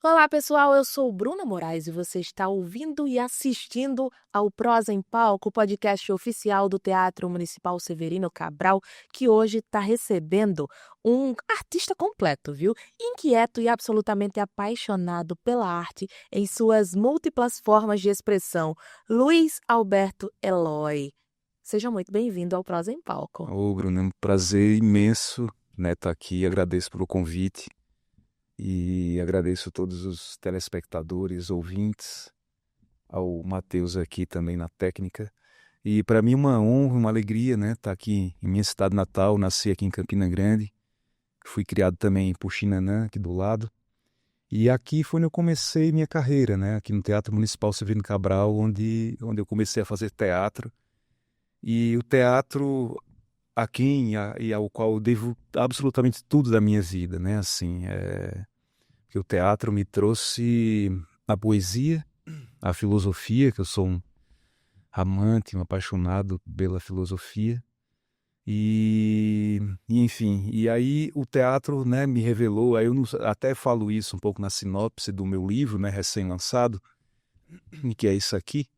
Olá, pessoal. Eu sou Bruna Moraes e você está ouvindo e assistindo ao Prosa em Palco, o podcast oficial do Teatro Municipal Severino Cabral, que hoje está recebendo um artista completo, viu? Inquieto e absolutamente apaixonado pela arte em suas múltiplas formas de expressão, Luiz Alberto Eloy. Seja muito bem-vindo ao Prosa em Palco. Ô, Bruno, é um prazer imenso, né, estar aqui. Agradeço pelo convite e agradeço a todos os telespectadores, ouvintes, ao Matheus aqui também na técnica. E para mim uma honra, uma alegria, né, estar aqui em minha cidade natal. Nasci aqui em Campina Grande, fui criado também em Puxinanã, aqui do lado. E aqui foi onde eu comecei minha carreira, né, aqui no Teatro Municipal Severino Cabral, onde eu comecei a fazer teatro. E o teatro a quem e ao qual eu devo absolutamente tudo da minha vida, né? Assim, que o teatro me trouxe a poesia, a filosofia, que eu sou um amante, um apaixonado pela filosofia. Enfim, e aí o teatro, né, me revelou, aí eu até falo isso um pouco na sinopse do meu livro, né, recém-lançado, que é isso aqui,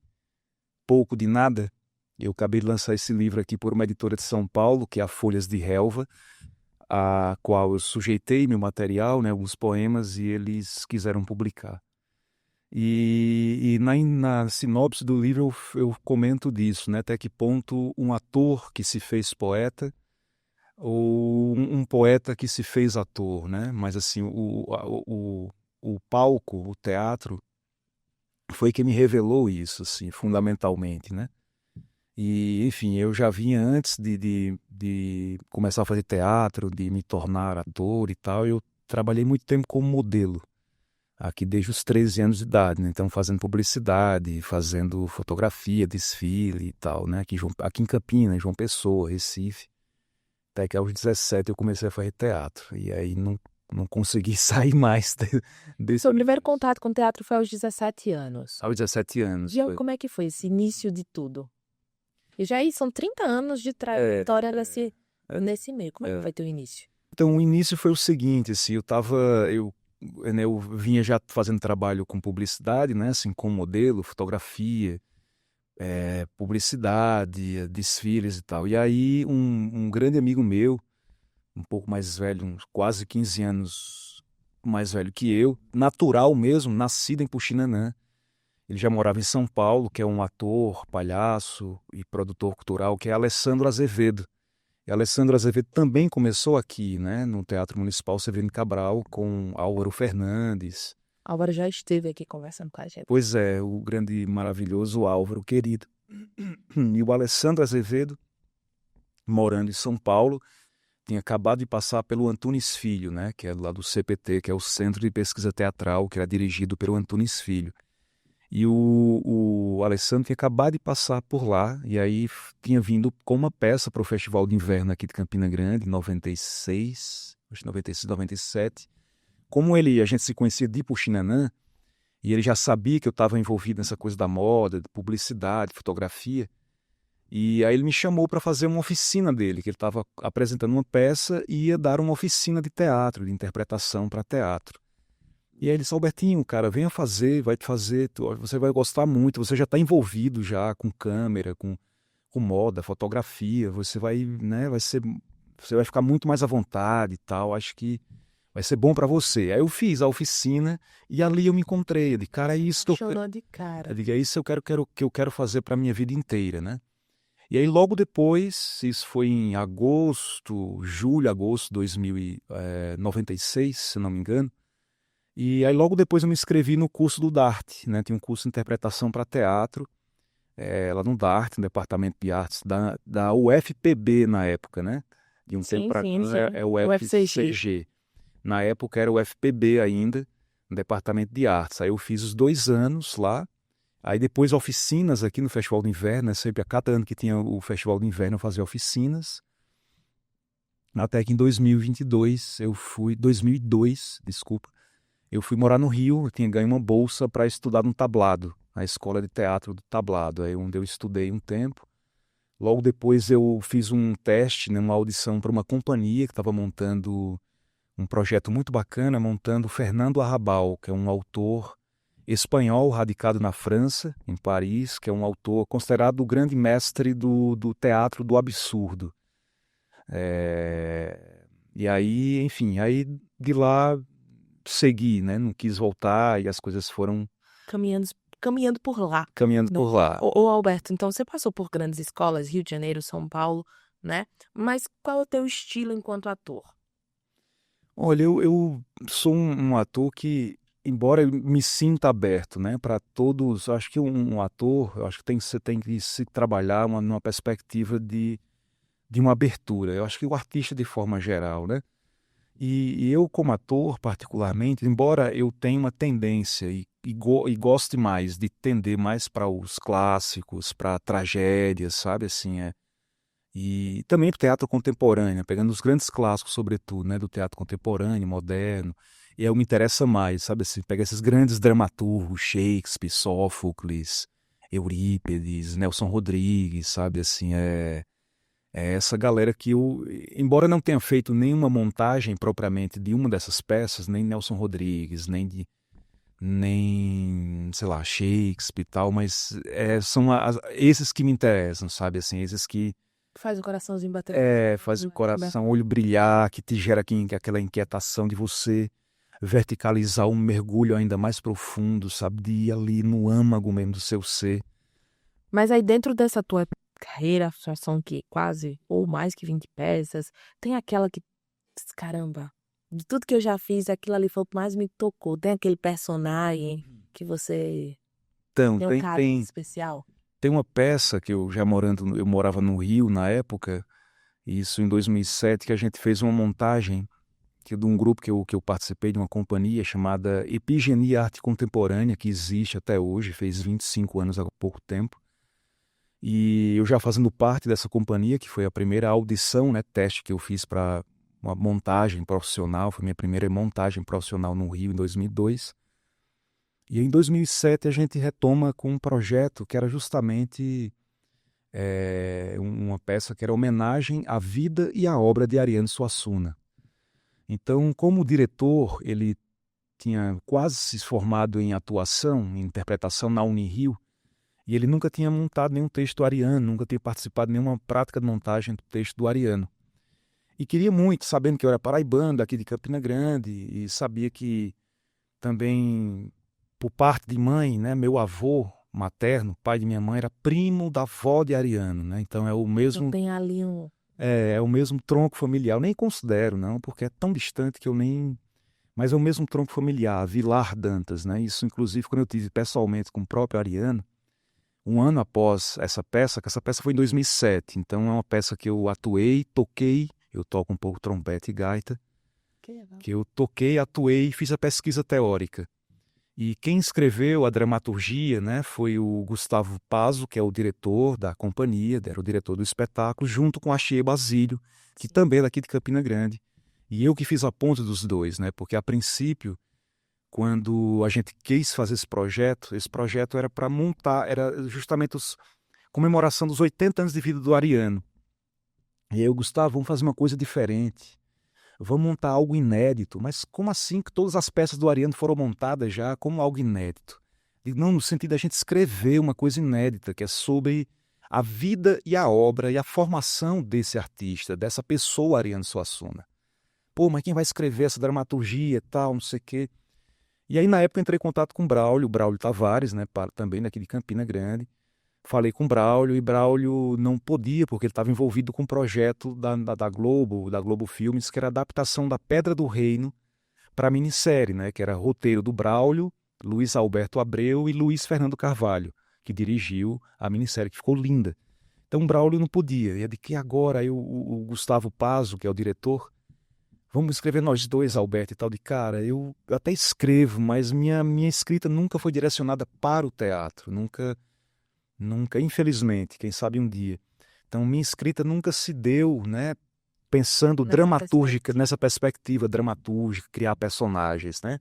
Pouco de Nada. Eu acabei de lançar esse livro aqui por uma editora de São Paulo, que é a Folhas de Relva, a qual eu sujeitei meu material, né, alguns poemas, e eles quiseram publicar. Na sinopse do livro eu comento disso, né, até que ponto um ator que se fez poeta ou um poeta que se fez ator, né? Mas assim, o palco, o teatro, foi que me revelou isso, assim, fundamentalmente, né? E, enfim, eu já vinha antes de começar a fazer teatro, de me tornar ator e tal. Eu trabalhei muito tempo como modelo, aqui desde os 13 anos de idade, né? Então, fazendo publicidade, fazendo fotografia, desfile e tal, né? Aqui em Campinas, João Pessoa, Recife. Até que aos 17 eu comecei a fazer teatro. E aí não consegui sair mais desse Seu primeiro universo. contato com o teatro foi aos 17 anos. Aos 17 anos. Como é que foi esse início de tudo? E já aí são 30 anos de É, trajetória é, nesse meio. Como é que é. foi teu início? Então, o início foi o seguinte, assim, eu vinha já fazendo trabalho com publicidade, né, assim, com modelo, fotografia, publicidade, desfiles e tal. E aí, um grande amigo meu, um pouco mais velho, uns quase 15 anos mais velho que eu, natural mesmo, nascido em Puxinanã. Ele já morava em São Paulo, que é um ator, palhaço e produtor cultural, que é Alessandro Azevedo. E Alessandro Azevedo também começou aqui, né, no Teatro Municipal Severino Cabral, com Álvaro Fernandes. Álvaro já esteve aqui conversando com a gente. Pois é, o grande, maravilhoso Álvaro, querido. E o Alessandro Azevedo, morando em São Paulo, tinha acabado de passar pelo Antunes Filho, né, que é lá do CPT, que é o Centro de Pesquisa Teatral, que era dirigido pelo Antunes Filho. E o Alessandro tinha acabado de passar por lá, e aí tinha vindo com uma peça para o Festival de Inverno aqui de Campina Grande, em 96, acho que 96, 97. Como a gente se conhecia de Puxinanã, e ele já sabia que eu estava envolvido nessa coisa da moda, de publicidade, fotografia, e aí ele me chamou para fazer uma oficina dele, que ele estava apresentando uma peça e ia dar uma oficina de teatro, de interpretação para teatro. E aí ele disse, Albertinho, cara, venha fazer, vai te fazer, você vai gostar muito, você já está envolvido já com câmera, com moda, fotografia, você vai, né, você vai ficar muito mais à vontade e tal, acho que vai ser bom para você. Aí eu fiz a oficina e ali eu me encontrei, eu disse, cara, é isso Apaixonou de eu cara. digo, é isso que eu quero fazer para minha vida inteira, né? E aí logo depois, isso foi em agosto 2096, se não me engano. E aí logo depois eu me inscrevi no curso do DART, né? Tinha um curso de interpretação para teatro, lá no DART, no Departamento de Artes da UFPB na época, né? De um tempo Sim, para sim, cá sim. é o O FCG. UFCG. Na época era o UFPB ainda, no Departamento de Artes. Aí eu fiz os 2 anos lá. Aí depois oficinas aqui no Festival do Inverno, né? Sempre a cada ano que tinha o Festival do Inverno eu fazia oficinas. Até que em 2022 2002, desculpa, eu fui morar no Rio, eu tinha ganho uma bolsa para estudar no Tablado, na Escola de Teatro do Tablado, aí onde eu estudei um tempo. Logo depois eu fiz um teste, né, uma audição para uma companhia que estava montando um projeto muito bacana montando Fernando Arrabal, que é um autor espanhol radicado na França, em Paris, que é um autor considerado o grande mestre do teatro do absurdo. E aí, enfim, aí de lá segui, né? Não quis voltar e as coisas foram Caminhando, caminhando por lá. caminhando Não. por lá. Ô, Alberto, então você passou por grandes escolas, Rio de Janeiro, São Paulo, né? Mas qual é o teu estilo enquanto ator? Olha, eu sou um ator que, embora eu me sinta aberto, né, para todos, acho que um ator, eu acho que você tem que se trabalhar numa perspectiva de uma abertura. Eu acho que o artista de forma geral, né? E eu como ator, particularmente, embora eu tenha uma tendência e goste mais de tender mais para os clássicos, para tragédias, sabe, assim, e também para o teatro contemporâneo, pegando os grandes clássicos, sobretudo, né, do teatro contemporâneo, moderno. E aí me interessa mais, sabe assim, pegar esses grandes dramaturgos, Shakespeare, Sófocles, Eurípides, Nelson Rodrigues, sabe assim, é essa galera que eu, embora não tenha feito nenhuma montagem propriamente de uma dessas peças, nem Nelson Rodrigues, nem sei lá, Shakespeare e tal, mas são esses que me interessam, sabe assim, esses que Faz o coraçãozinho bater. faz o coração, o olho brilhar, que te gera aquela inquietação de você verticalizar um mergulho ainda mais profundo, sabe? De ir ali no âmago mesmo do seu ser. Mas aí dentro dessa tua carreira, já são que quase ou mais que 20 peças, tem aquela que, caramba, de tudo que eu já fiz, aquilo ali foi o que mais me tocou. Tem aquele personagem que você Então, tem um carinho especial? tem uma peça que eu morava no Rio na época, isso em 2007, que a gente fez uma montagem de um grupo que eu participei, de uma companhia chamada Epigenia Arte Contemporânea, que existe até hoje, fez 25 anos há pouco tempo. E eu já fazendo parte dessa companhia, que foi a primeira audição, né, teste que eu fiz para uma montagem profissional, foi minha primeira montagem profissional no Rio em 2002. E em 2007 a gente retoma com um projeto que era justamente uma peça que era homenagem à vida e à obra de Ariano Suassuna. Então, como diretor, ele tinha quase se formado em atuação, em interpretação na Unirio, e ele nunca tinha montado nenhum texto do Ariano, nunca tinha participado de nenhuma prática de montagem do texto do Ariano. E queria muito, sabendo que eu era paraibano, daqui de Campina Grande, e sabia que também, por parte de mãe, né, meu avô materno, pai de minha mãe, era primo da avó de Ariano, né? Então é o Então mesmo tem ali um. é o mesmo tronco familiar. Eu nem considero, não, porque é tão distante que eu nem. Mas é o mesmo tronco familiar, Vilar Dantas, né? Isso, inclusive, quando eu tive pessoalmente com o próprio Ariano, um ano após essa peça, que essa peça foi em 2007, então é uma peça que eu atuei, toquei, eu toco um pouco trompete e gaita, Que legal. que eu toquei, atuei e fiz a pesquisa teórica. E quem escreveu a dramaturgia, né, foi o Gustavo Pazzo, que é o diretor da companhia, era o diretor do espetáculo, junto com a Achille Basílio, que também é daqui de Campina Grande. E eu que fiz a ponte dos dois, né, porque a princípio, quando a gente quis fazer esse projeto era para montar, era justamente a comemoração dos 80 anos de vida do Ariano. E aí eu, Gustavo, vamos fazer uma coisa diferente. Vamos montar algo inédito. Mas como assim que todas as peças do Ariano foram montadas já como algo inédito? E não no sentido da gente escrever uma coisa inédita, que é sobre a vida e a obra e a formação desse artista, dessa pessoa Ariano Suassuna. Pô, mas quem vai escrever essa dramaturgia e tal, não sei o quê. E aí, na época, eu entrei em contato com o Braulio Tavares, né, também daqui de Campina Grande. Falei com o Braulio e Braulio não podia, porque ele estava envolvido com um projeto da Globo Filmes, que era a adaptação da Pedra do Reino para a minissérie, né, que era roteiro do Braulio, Luiz Alberto Abreu e Luiz Fernando Carvalho, que dirigiu a minissérie, que ficou linda. Então o Braulio não podia. E é de que agora aí o Gustavo Pazzo, que é o diretor, vamos escrever nós dois, Alberto, e tal, de cara, eu até escrevo, mas minha escrita nunca foi direcionada para o teatro, nunca, infelizmente, quem sabe um dia. Então, minha escrita nunca se deu, né, pensando nessa perspectiva dramatúrgica, criar personagens, né.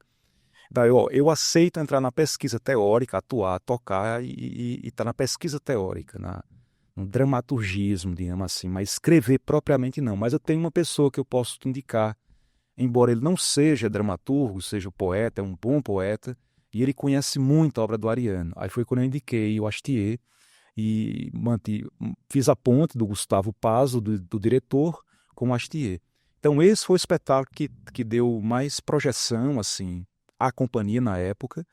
Daí, eu aceito entrar na pesquisa teórica, atuar, tocar e estar na pesquisa teórica, no dramaturgismo, digamos assim, mas escrever propriamente não. Mas eu tenho uma pessoa que eu posso te indicar embora ele não seja dramaturgo, seja poeta, é um bom poeta, e ele conhece muito a obra do Ariano. Aí foi quando eu indiquei o Astier e fiz a ponte do Gustavo Paso, do diretor, com o Astier. Então esse foi o espetáculo que deu mais projeção assim à companhia na época.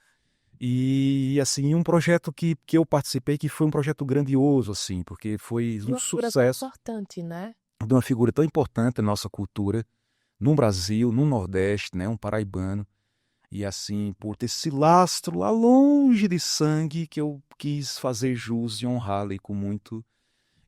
E assim, um projeto que eu participei que foi um projeto grandioso, assim, porque foi um Uma figura tão sucesso importante, né? de uma figura tão importante na nossa cultura, no Brasil, no Nordeste, né, um paraibano. E assim, por ter esse lastro lá longe de sangue que eu quis fazer jus e honrá-lo com muito.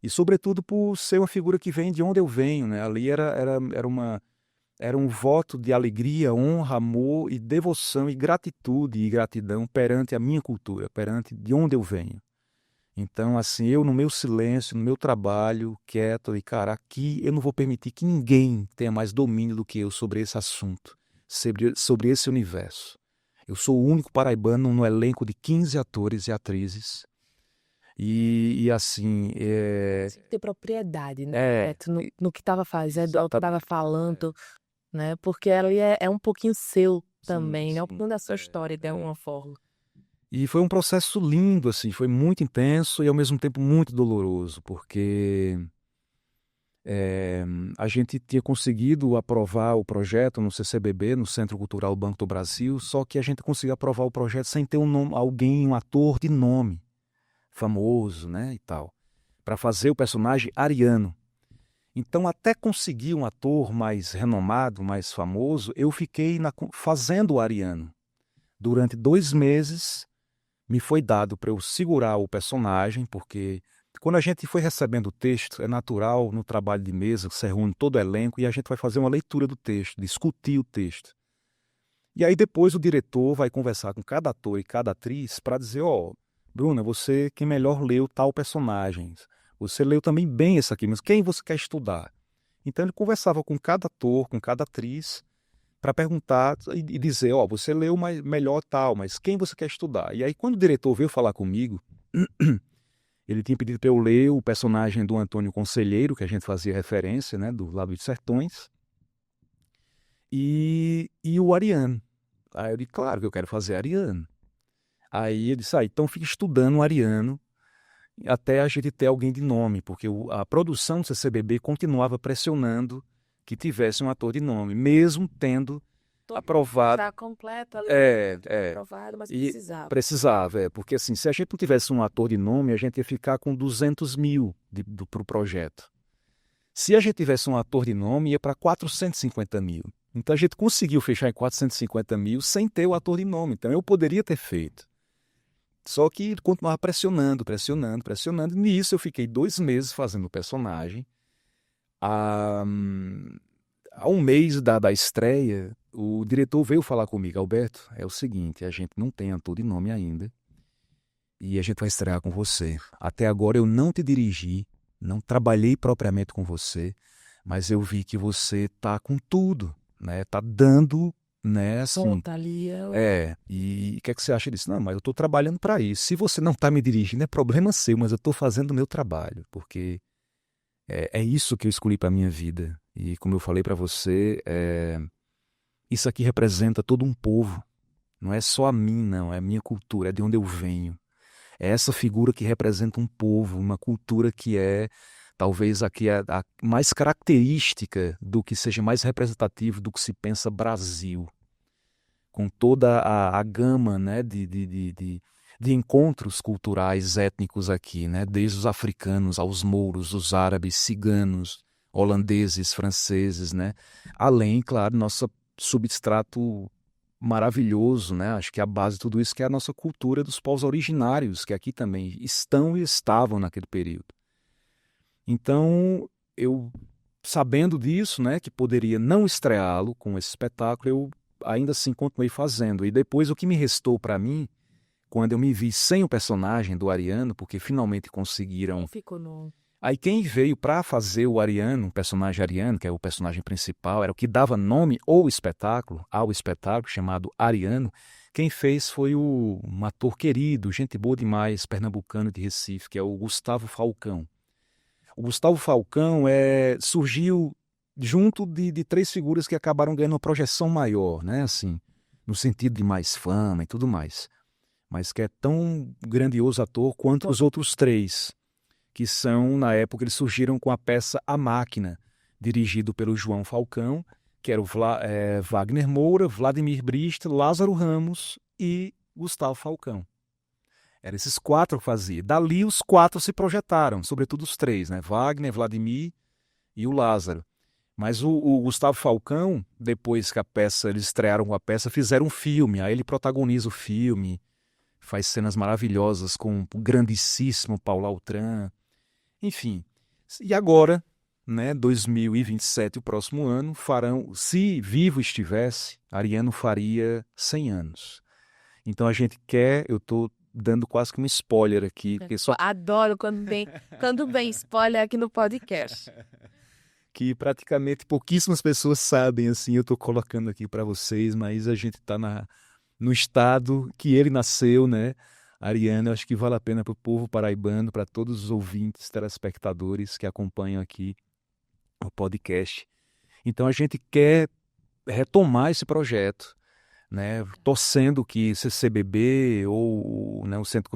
E sobretudo por ser uma figura que vem de onde eu venho, né? Ali era um voto de alegria, honra, amor e devoção e gratitude e gratidão perante a minha cultura, perante de onde eu venho. Então, assim, eu no meu silêncio, no meu trabalho, quieto, e cara, aqui eu não vou permitir que ninguém tenha mais domínio do que eu sobre esse assunto, sobre esse universo. Eu sou o único paraibano no elenco de 15 atores e atrizes. E assim, Tem que ter propriedade, né? é, No que estava fazendo, no que estava exatamente. falando, né? Porque ali é um pouquinho seu Sim, também, né? Um sim. pouquinho da sua história, de alguma forma. E foi um processo lindo, assim, foi muito intenso e ao mesmo tempo muito doloroso, porque a gente tinha conseguido aprovar o projeto no CCBB, no Centro Cultural Banco do Brasil, só que a gente conseguiu aprovar o projeto sem ter um nome, alguém, um ator de nome famoso, né, e tal, para fazer o personagem Ariano. Então, até conseguir um ator mais renomado, mais famoso, eu fiquei fazendo o Ariano. Durante 2 meses, me foi dado para eu segurar o personagem, porque quando a gente foi recebendo o texto, é natural no trabalho de mesa, você reúne todo o elenco e a gente vai fazer uma leitura do texto, discutir o texto. E aí depois o diretor vai conversar com cada ator e cada atriz para dizer, ó, Bruna, você que melhor leu tal personagem, você leu também bem esse aqui, mas quem você quer estudar? Então ele conversava com cada ator, com cada atriz, para perguntar e dizer, ó, você leu melhor tal, mas quem você quer estudar? E aí quando o diretor veio falar comigo, ele tinha pedido para eu ler o personagem do Antônio Conselheiro, que a gente fazia referência, né, do Lado dos Sertões, e o Ariano. Aí eu disse, claro que eu quero fazer Ariano. Aí ele disse, então fica estudando o Ariano até a gente ter alguém de nome, porque a produção do CCBB continuava pressionando que tivesse um ator de nome, mesmo tendo aprovado. Já completo ali, É. aprovado, mas E precisava. precisava, porque assim, se a gente não tivesse um ator de nome, a gente ia ficar com 200 mil para o projeto. Se a gente tivesse um ator de nome, ia para 450 mil. Então a gente conseguiu fechar em 450 mil sem ter o ator de nome. Então eu poderia ter feito. Só que ele continuava pressionando, pressionando, pressionando. E nisso eu fiquei 2 meses fazendo o personagem. A, Há um mês da estreia, o diretor veio falar comigo, Alberto, é o seguinte, a gente não tem ator de nome ainda e a gente vai estrear com você. Até agora eu não te dirigi, não trabalhei propriamente com você, mas eu vi que você tá com tudo, né? Tá dando, né, assim. Pronto, ali E o que é que você acha disso? Não, mas eu tô trabalhando para isso. Se você não tá me dirigindo, é problema seu, mas eu tô fazendo o meu trabalho, porque é isso que eu escolhi para minha vida. E como eu falei para você, isso aqui representa todo um povo. Não é só a mim, não. É a minha cultura, é de onde eu venho. É essa figura que representa um povo, uma cultura que é talvez aqui a mais característica do que seja mais representativo do que se pensa Brasil. Com toda a gama, né, de encontros culturais étnicos aqui, né, desde os africanos aos mouros, os árabes, ciganos, holandeses, franceses, né, além, claro, nosso substrato maravilhoso, né, acho que a base de tudo isso que é a nossa cultura dos povos originários, que aqui também estão e estavam naquele período. Então, eu, sabendo disso, né, que poderia não estreá-lo com esse espetáculo, eu ainda assim continuei fazendo. E depois o que me restou para mim, quando eu me vi sem o personagem do Ariano, porque finalmente conseguiram. ficou no. Aí quem veio para fazer o Ariano, o personagem Ariano, que é o personagem principal, era o que dava nome ao espetáculo, chamado Ariano. Quem fez foi um ator querido, gente boa demais, pernambucano de Recife, que é o Gustavo Falcão. O Gustavo Falcão surgiu junto de três figuras que acabaram ganhando uma projeção maior, né? Assim, no sentido de mais fama e tudo mais. Mas que é tão grandioso ator quanto os outros três, que são, na época, eles surgiram com a peça A Máquina, dirigido pelo João Falcão, que era o Wagner Moura, Vladimir Brist, Lázaro Ramos e Gustavo Falcão. Eram esses quatro que faziam. Dali os quatro se projetaram, sobretudo os três, né? Wagner, Vladimir e o Lázaro. Mas o Gustavo Falcão, depois que eles estrearam a peça, fizeram um filme. Aí ele protagoniza o filme, faz cenas maravilhosas com o grandíssimo Paulo Altran. Enfim, e agora, né, 2027, o próximo ano, se vivo estivesse, Ariano faria 100 anos. Então a gente eu estou dando quase que um spoiler aqui. Adoro quando vem spoiler aqui no podcast. Que praticamente pouquíssimas pessoas sabem, assim, eu estou colocando aqui para vocês, mas a gente está no estado que ele nasceu, né? Ariano, acho que vale a pena para o povo paraibano, para todos os ouvintes, telespectadores que acompanham aqui o podcast. Então a gente quer retomar esse projeto, né? Torcendo que CCBB ou, né, o Centro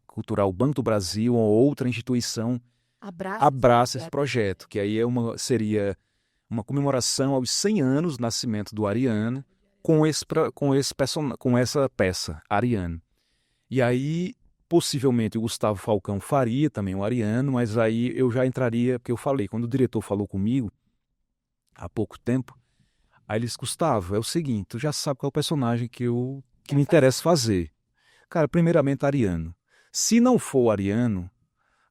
Cultural Banco do Brasil ou outra instituição abraça esse projeto, que aí seria uma comemoração aos 100 anos do nascimento do Ariano com essa peça, Ariano. E aí, possivelmente, o Gustavo Falcão faria também o Ariano, mas aí eu já entraria, porque eu falei, quando o diretor falou comigo, há pouco tempo, aí ele disse, Gustavo, é o seguinte, tu já sabe qual é o personagem que me interessa fazer. Cara, primeiramente, Ariano. Se não for o Ariano,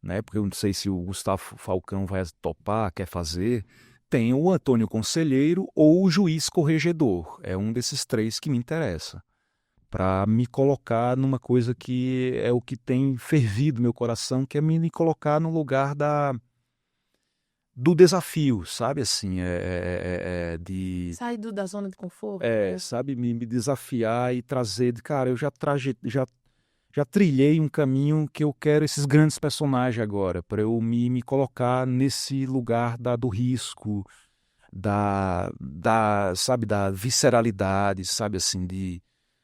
né, porque eu não sei se o Gustavo Falcão vai topar, quer fazer, tem o Antônio Conselheiro ou o Juiz Corregedor. É um desses três que me interessa, para me colocar numa coisa que é o que tem fervido meu coração, que é me colocar no lugar do desafio, sabe, assim, de... Sair da zona de conforto. Sabe, me desafiar e trazer, cara, eu já trilhei um caminho que eu quero esses grandes personagens agora, para eu me colocar nesse lugar do risco, sabe, da visceralidade, sabe, assim, de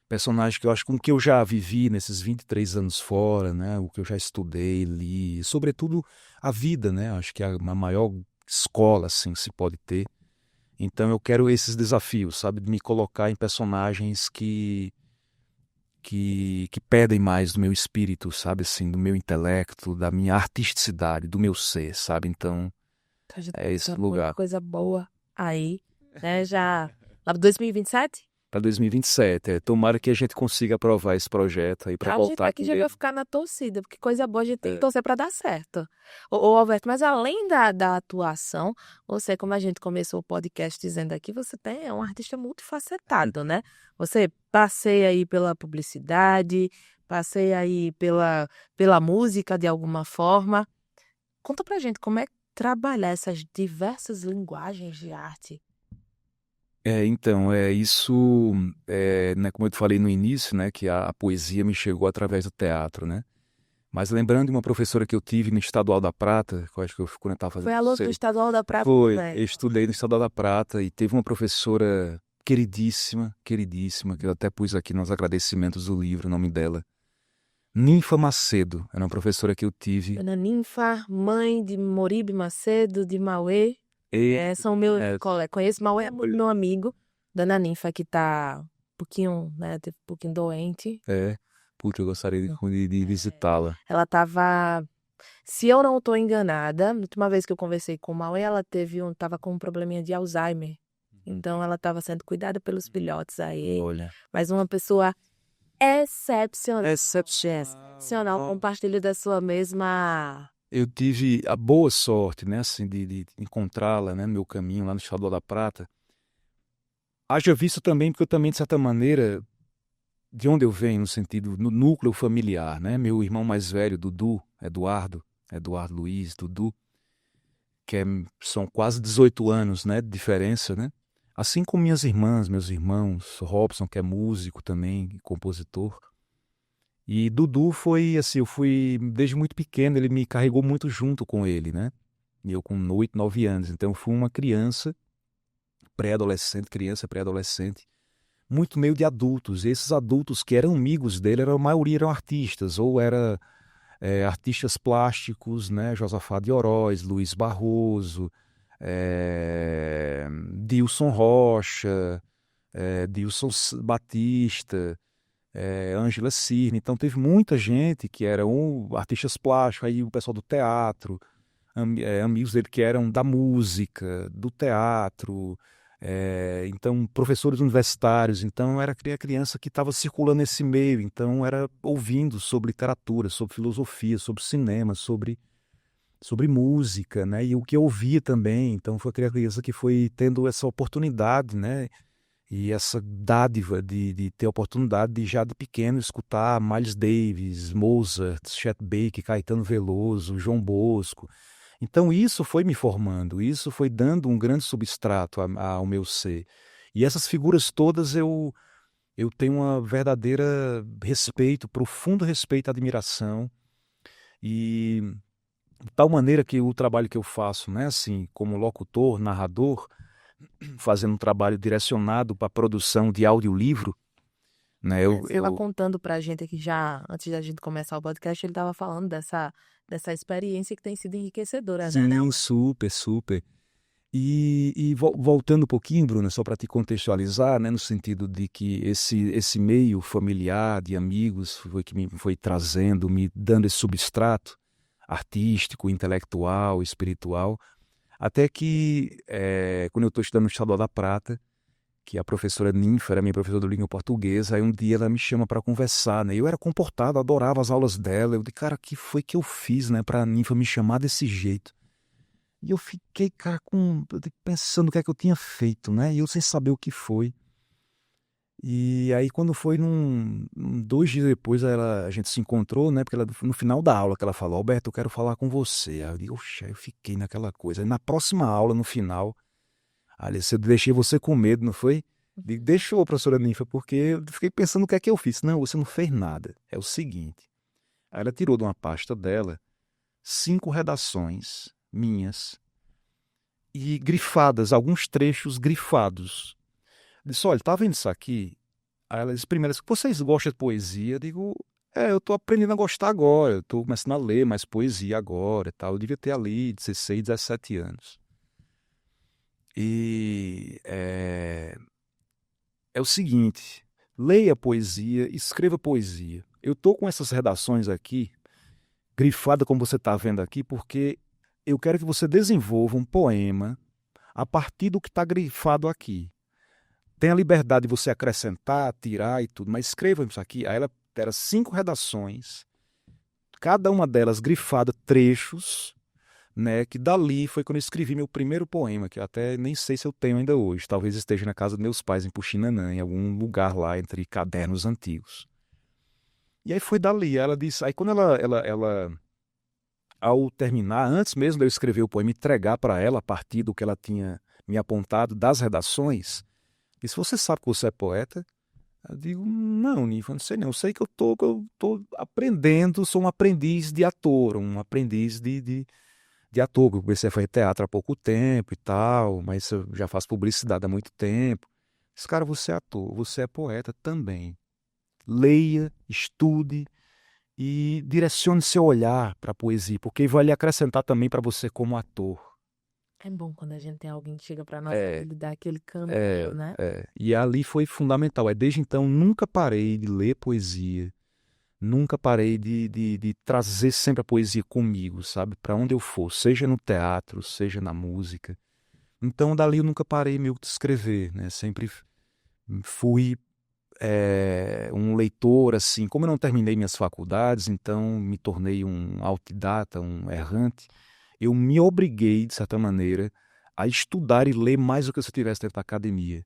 personagem que eu acho com que eu já vivi nesses 23 anos fora, né, o que eu já estudei, li, sobretudo a vida, né, acho que é a maior escola, assim, se pode ter. Então eu quero esses desafios, sabe, de me colocar em personagens que pedem mais do meu espírito, sabe, assim, do meu intelecto, da minha artisticidade, do meu ser, sabe, então é esse lugar. Coisa boa aí, né, já lá para 2027? Para 2027, tomara que a gente consiga aprovar esse projeto aí para voltar aqui. A gente já vai ficar na torcida, porque coisa boa a gente tem que torcer para dar certo. Ô, Alberto, mas além da atuação, você, como a gente começou o podcast dizendo aqui, você é um artista multifacetado, né? Você passeia aí pela publicidade, passeia aí pela música de alguma forma. Conta pra gente como é trabalhar essas diversas linguagens de arte. Então, isso, né, como eu te falei no início, né, que a poesia me chegou através do teatro, né? Mas lembrando de uma professora que eu tive no Estadual da Prata, que eu acho que quando eu estava fazendo... Foi aluno do Estadual da Prata? Foi, eu estudei no Estadual da Prata e teve uma professora queridíssima, que eu até pus aqui nos agradecimentos do livro, o nome dela. Ninfa Macedo, era uma professora que eu tive. Dona Ninfa, mãe de Moribe Macedo, de Mauê. São meus colegas. Conheço Mauê, é meu amigo. Dona Ninfa, que tá um pouquinho, né, um pouquinho doente. Eu gostaria de visitá-la. Ela tava, se eu não estou enganada, na última vez que eu conversei com Mauê, ela tava com um probleminha de Alzheimer. Então ela estava sendo cuidada pelos filhotes aí. Olha. Mas uma pessoa excepcional, compartilho da sua mesma... Eu tive a boa sorte, né, assim, de encontrá-la, né, no meu caminho lá no Estadual da Prata. Haja visto também, porque eu também, de certa maneira, de onde eu venho, no sentido, no núcleo familiar, né, meu irmão mais velho, Eduardo Luiz, Dudu, são quase 18 anos, né, de diferença, né, assim como minhas irmãs, meus irmãos, Robson, que é músico também, compositor. E Dudu foi, assim, eu fui, desde muito pequeno, ele me carregou muito junto com ele, né? E eu com 8, 9 anos, então eu fui uma criança pré-adolescente, criança pré-adolescente, muito meio de adultos. E esses adultos que eram amigos dele, a maioria eram artistas, ou era artistas plásticos, né? Josafá de Oroz, Luiz Barroso, Dilson Rocha, Batista, Ângela Cirne. Então teve muita gente que eram artistas plásticos, aí o pessoal do teatro, amigos dele que eram da música, do teatro, então professores universitários. Então era a criança que estava circulando nesse meio, então era ouvindo sobre literatura, sobre filosofia, sobre cinema, sobre música, né? E o que eu ouvia também. Então foi a criança que foi tendo essa oportunidade, né? E essa dádiva de ter a oportunidade de já de pequeno escutar Miles Davis, Mozart, Chet Baker, Caetano Veloso, João Bosco. Então isso foi me formando, isso foi dando um grande substrato ao meu ser. E essas figuras todas eu tenho uma verdadeira respeito, profundo respeito e admiração. E de tal maneira que o trabalho que eu faço, né, assim, como locutor, narrador, fazendo um trabalho direcionado para a produção de audiolivro, né? Você estava contando para a gente aqui já, antes da gente começar o podcast, ele estava falando dessa experiência que tem sido enriquecedora, né? Sim, super, super. E voltando um pouquinho, Bruna, só para te contextualizar, né, no sentido de que esse meio familiar de amigos foi que me foi trazendo, me dando esse substrato artístico, intelectual, espiritual, até que quando eu estou estudando no Estadual da Prata, que a professora Ninfa era minha professora de língua portuguesa, aí um dia ela me chama para conversar, né? Eu era comportado, adorava as aulas dela. Eu disse, cara, o que foi que eu fiz, né, para a Ninfa me chamar desse jeito? E eu fiquei, cara, pensando o que é que eu tinha feito, né? E eu sem saber o que foi. E aí quando foi 2 dias depois, a gente se encontrou, né? Porque no final da aula que ela falou, Alberto, eu quero falar com você. Aí eu digo, oxe, eu fiquei naquela coisa. Aí na próxima aula, no final, Alice, eu deixei você com medo, não foi? Digo, deixou, professora Ninfa, porque eu fiquei pensando o que é que eu fiz. Não, você não fez nada. É o seguinte. Aí ela tirou de uma pasta dela 5 redações minhas e grifadas, alguns trechos grifados. Disse, olha, tá vendo isso aqui? Aí ela disse, primeiro, vocês gostam de poesia? Eu digo, eu tô aprendendo a gostar agora, eu tô começando a ler mais poesia agora e tal. Eu devia ter ali 16, 17 anos. E é o seguinte, leia poesia, escreva poesia. Eu tô com essas redações aqui, grifada como você está vendo aqui, porque eu quero que você desenvolva um poema a partir do que está grifado aqui. Tem a liberdade de você acrescentar, tirar e tudo, mas escreva isso aqui. Aí ela era 5 redações, cada uma delas grifada trechos, né? Que dali foi quando eu escrevi meu primeiro poema, que eu até nem sei se eu tenho ainda hoje. Talvez esteja na casa dos meus pais em Puxinanã, em algum lugar lá entre cadernos antigos. E aí foi dali. Ela disse. Aí quando ela ao terminar, antes mesmo de eu escrever o poema, entregar para ela a partir do que ela tinha me apontado das redações, disse: Você sabe que você é poeta? Eu digo: Não, Nifa, não sei não. Eu sei que eu tô aprendendo, sou um aprendiz de ator, um aprendiz de ator. Eu comecei a fazer teatro há pouco tempo e tal, mas eu já faço publicidade há muito tempo. Esse cara, você é ator, você é poeta também. Leia, estude e direcione seu olhar para a poesia, porque vai lhe acrescentar também para você como ator. É bom quando a gente tem alguém que chega para nós É, e lhe dá aquele caminho, é, né? E ali foi fundamental. Desde então, nunca parei de ler poesia, nunca parei de trazer sempre a poesia comigo, sabe? Para onde eu for, seja no teatro, seja na música. Então, dali eu nunca parei meio de escrever, né? Sempre fui um leitor, assim. Como eu não terminei minhas faculdades, então me tornei um autodidata, um errante. Eu me obriguei, de certa maneira, a estudar e ler mais do que se eu estivesse dentro da academia.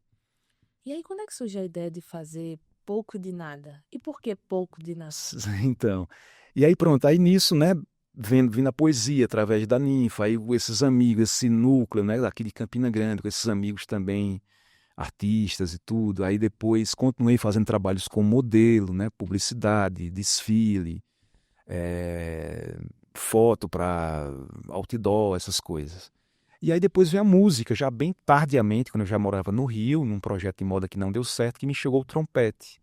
E aí, quando é que surge a ideia de fazer pouco de nada? E por que pouco de nada? Então, e aí pronto, aí nisso, né, vindo a poesia através da Ninfa, aí esses amigos, esse núcleo, né, daqui de Campina Grande, com esses amigos também artistas e tudo, aí depois continuei fazendo trabalhos como modelo, né, publicidade, desfile, foto para outdoor, essas coisas. E aí depois veio a música, já bem tardiamente, quando eu já morava no Rio, num projeto de moda que não deu certo, que me chegou o trompete,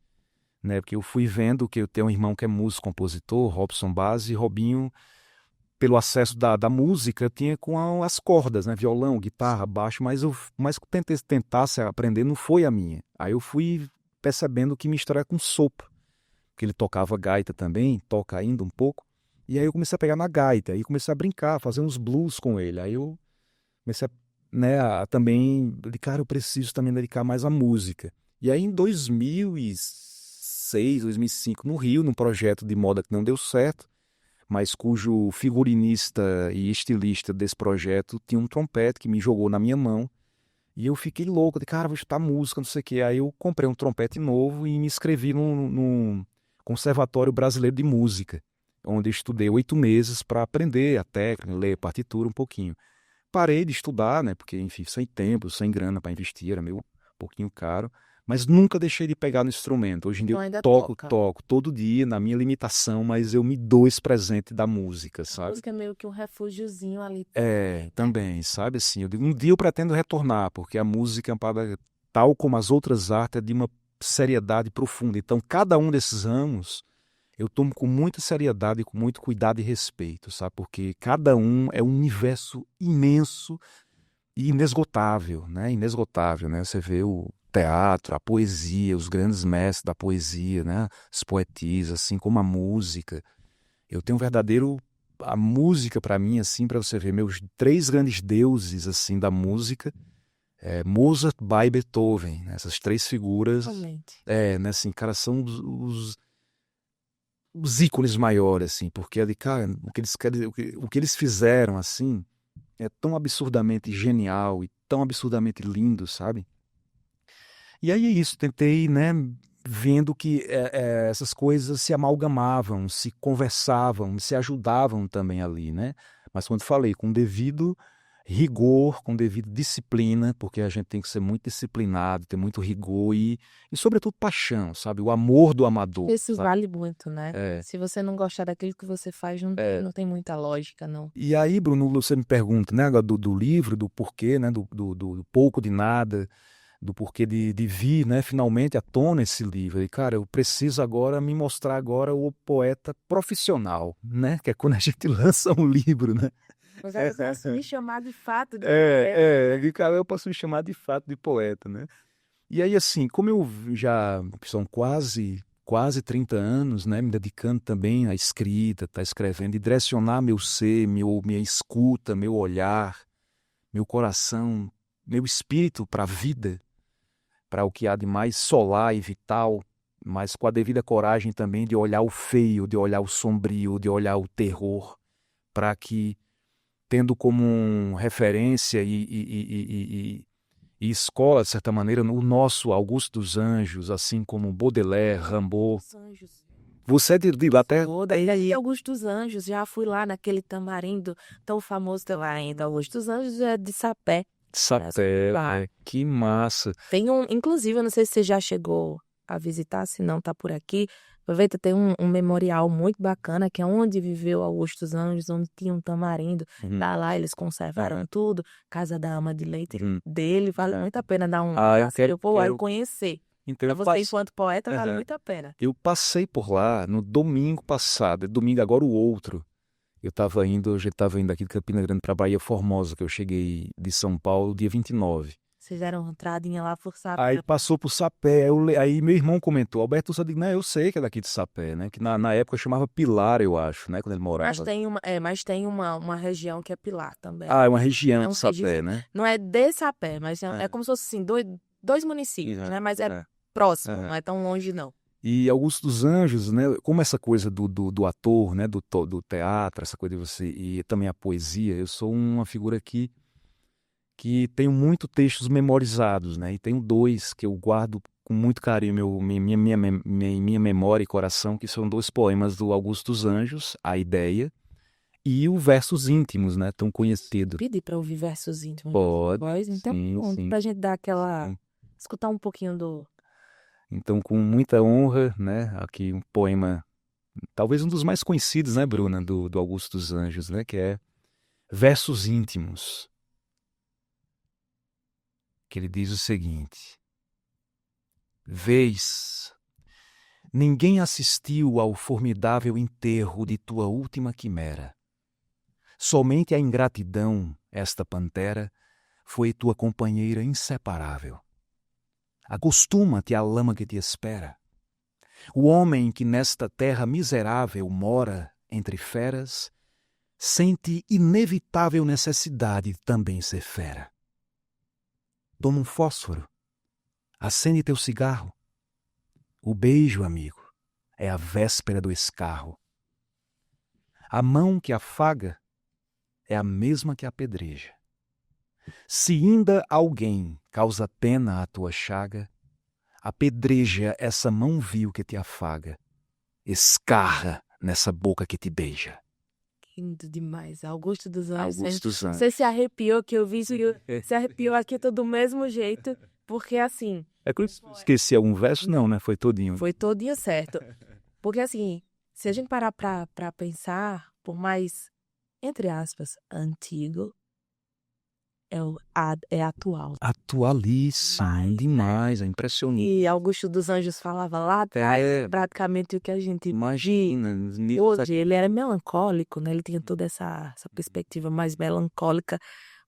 né? Porque eu fui vendo que eu tenho um irmão que é músico, compositor, Robson Base, e Robinho, pelo acesso da música, tinha com as cordas, né? Violão, guitarra, baixo, mas que eu tentasse aprender não foi a minha. Aí eu fui percebendo que minha história é com sopro, que ele tocava gaita também, toca ainda um pouco, e aí eu comecei a pegar na gaita, aí comecei a brincar, fazer uns blues com ele, aí eu comecei a, né, a também, cara, eu preciso também dedicar mais à música. E aí em 2006, 2005, no Rio, num projeto de moda que não deu certo, mas cujo figurinista e estilista desse projeto tinha um trompete que me jogou na minha mão, e eu fiquei louco, de cara, vou estudar música, não sei o quê. Aí eu comprei um trompete novo e me inscrevi num Conservatório Brasileiro de Música, onde eu estudei 8 meses para aprender a técnica, ler a partitura um pouquinho. Parei de estudar, né? Porque, enfim, sem tempo, sem grana para investir, era meio um pouquinho caro. Mas nunca deixei de pegar no instrumento. Hoje em dia Então eu ainda toco, toca. toco todo dia, na minha limitação, mas eu me dou esse presente da música, A sabe? música é meio que um refúgiozinho ali. É, também, sabe assim, eu digo, um dia eu pretendo retornar, porque a música, é uma parada, tal como as outras artes, é de uma seriedade profunda. Então, cada um desses ramos eu tomo com muita seriedade, com muito cuidado e respeito, sabe? Porque cada um é um universo imenso e inesgotável, né? Inesgotável, né? Você vê o teatro, a poesia, os grandes mestres da poesia, né? As poetisas, assim como a música. Eu tenho um verdadeiro a música para mim, assim, para você ver, meus 3 grandes deuses assim da música, Mozart, Bach e Beethoven, né? Essas 3 figuras, Realmente. né? Assim, cara, são os ícones maiores, assim, porque ali, cara, o que eles querem, o que eles fizeram, assim, é tão absurdamente genial e tão absurdamente lindo, sabe? E aí é isso, tentei, né, vendo que essas coisas se amalgamavam, se conversavam, se ajudavam também ali, né? Mas quando falei, com devido rigor, com devido disciplina, porque a gente tem que ser muito disciplinado, ter muito rigor e sobretudo paixão, sabe? O amor do amador, Isso sabe? vale muito, né? É, Se você não gostar daquilo que você faz, não, é. não tem muita lógica, não. E aí, Bruno, você me pergunta, né, agora do livro, do porquê, né, do pouco de nada, do porquê de vir, né, finalmente à tona esse livro. E, cara, eu preciso agora me mostrar agora o poeta profissional, né, que é quando a gente lança um livro, né. Mas eu posso me chamar de fato de E, cara, eu posso me chamar de fato de poeta, né. E aí, assim, como eu já são quase 30 anos, né, me dedicando também à escrita, tá escrevendo, e direcionar meu ser, minha escuta, meu olhar, meu coração, meu espírito para a vida, para o que há de mais solar e vital, mas com a devida coragem também de olhar o feio, de olhar o sombrio, de olhar o terror, para que, tendo como referência e escola, de certa maneira, o nosso Augusto dos Anjos, assim como Baudelaire, Rimbaud. Os Anjos. Você é de lá até Toda. E aí, Augusto dos Anjos, já fui lá naquele tamarindo tão famoso tamarindo. Augusto dos Anjos é de Sapé. Sapé, Lá. que massa. Tem inclusive, eu não sei se você já chegou a visitar, se não tá por aqui. Aproveita, tem um memorial muito bacana, que é onde viveu Augusto dos Anjos, onde tinha um tamarindo. Tá lá, eles conservaram tudo. Casa da ama de leite dele. Vale muito a pena dar um Eu passeio por lá e quero. conhecer. Então Pra eu você, enquanto poeta, vale Aham. muito a pena. Eu passei por lá no domingo passado, domingo agora o outro. A gente estava indo aqui de Campina Grande para Bahia Formosa, que eu cheguei de São Paulo dia 29. Vocês deram uma entradinha lá por Aí Sapé. passou por Sapé, aí meu irmão comentou, Alberto, eu digo, né, eu sei que é daqui de Sapé, né, que na época chamava Pilar, eu acho, né, quando ele morava. Mas tem uma região que é Pilar também. É uma região É de Sapé, né? Não é de Sapé, mas é como se fosse assim, dois municípios, Exato. né? Mas é próximo, Aham. não é tão longe, não. E Augusto dos Anjos, né, como essa coisa do ator, né, do teatro, essa coisa de você, e também a poesia, eu sou uma figura que tenho muito textos memorizados, né, e tenho 2 que eu guardo com muito carinho minha memória e coração, que são 2 poemas do Augusto dos Anjos, A Ideia, e o Versos Íntimos, né, tão conhecido. Pedir pra ouvir versos íntimos. Pode, Voz, então, sim, pronto, sim. pra gente dar aquela. Sim. Escutar um pouquinho do. Então, com muita honra, né, aqui um poema, talvez um dos mais conhecidos, né, Bruna, do Augusto dos Anjos, né, que é Versos Íntimos. que ele diz o seguinte: Vês, ninguém assistiu ao formidável enterro de tua última quimera. Somente a ingratidão, esta pantera, foi tua companheira inseparável. Acostuma-te à lama que te espera. O homem que nesta terra miserável mora entre feras, sente inevitável necessidade de também ser fera. Toma um fósforo, acende teu cigarro. O beijo, amigo, é a véspera do escarro. A mão que afaga é a mesma que apedreja. Se ainda alguém causa pena à tua chaga, apedreja essa mão vil que te afaga, escarra nessa boca que te beija. Lindo demais. Augusto dos Anjos. Augusto dos Anjos. Você se arrepiou que eu vi isso, se arrepiou aqui do mesmo jeito, porque assim... É que eu esqueci algum verso? Não, né? Foi todinho. Foi todinho certo. Porque assim, se a gente parar pra pensar, por mais, entre aspas, antigo, é atual. Atualíssimo, demais, é impressionante. E Augusto dos Anjos falava lá atrás, praticamente o que a gente... Imagina. Hoje ele era melancólico, né? Ele tinha toda essa perspectiva mais melancólica,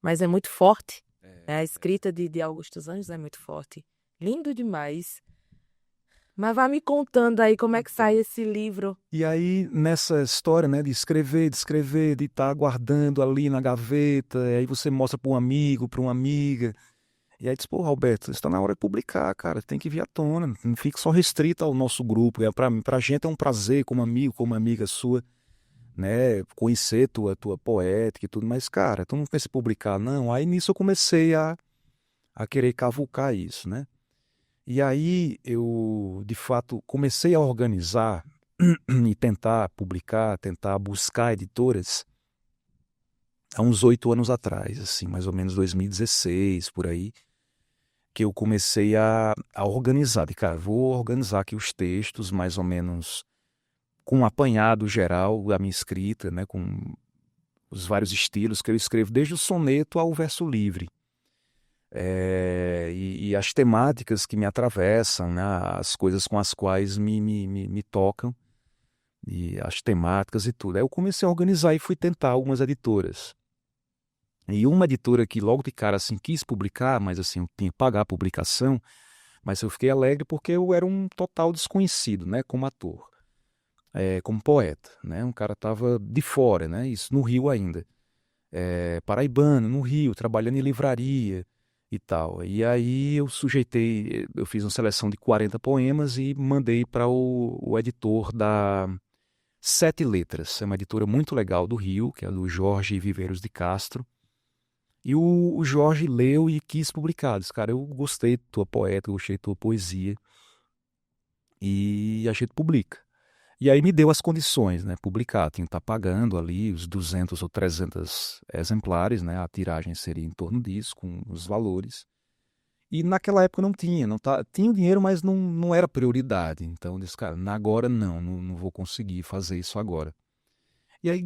mas é muito forte. A escrita de Augusto dos Anjos é muito forte. Lindo demais. Mas vá me contando aí como é que sai esse livro. E aí, nessa história, né, de escrever, de estar guardando ali na gaveta, e aí você mostra para um amigo, para uma amiga, e aí diz, pô, Alberto, está na hora de publicar, cara, tem que vir à tona, não fique só restrito ao nosso grupo, pra gente é um prazer, como amigo, como amiga sua, né, conhecer tua poética e tudo, mas, cara, tu não pensa em publicar, não? Aí nisso eu comecei a querer cavucar isso, né? E aí eu, de fato, comecei a organizar e tentar publicar, tentar buscar editoras há uns 8 anos atrás, assim, mais ou menos 2016, por aí, que eu comecei a organizar. De cara, vou organizar aqui os textos, mais ou menos com um apanhado geral da minha escrita, né, com os vários estilos que eu escrevo, desde o soneto ao verso livre. E as temáticas que me atravessam, né, as coisas com as quais me tocam, e as temáticas e tudo. Aí eu comecei a organizar e fui tentar algumas editoras. E uma editora que logo de cara assim, quis publicar, mas assim, eu tinha que pagar a publicação, mas eu fiquei alegre porque eu era um total desconhecido, né, como ator, como poeta. Né, um cara estava de fora, né, isso no Rio ainda. Paraibano, no Rio, trabalhando em livraria e tal. E aí eu fiz uma seleção de 40 poemas e mandei para o editor da Sete Letras. É uma editora muito legal do Rio, que é do Jorge Viveiros de Castro. E o Jorge leu e quis publicar. Disse, cara, eu gostei de tua poeta, gostei de tua poesia. E a gente publica. E aí me deu as condições, né? Publicar. Tinha que estar pagando ali os 200 ou 300 exemplares, né? A tiragem seria em torno disso, com os valores. E naquela época não tinha. Tinha o dinheiro, mas não era prioridade. Então eu disse, cara, agora não vou conseguir fazer isso agora. E aí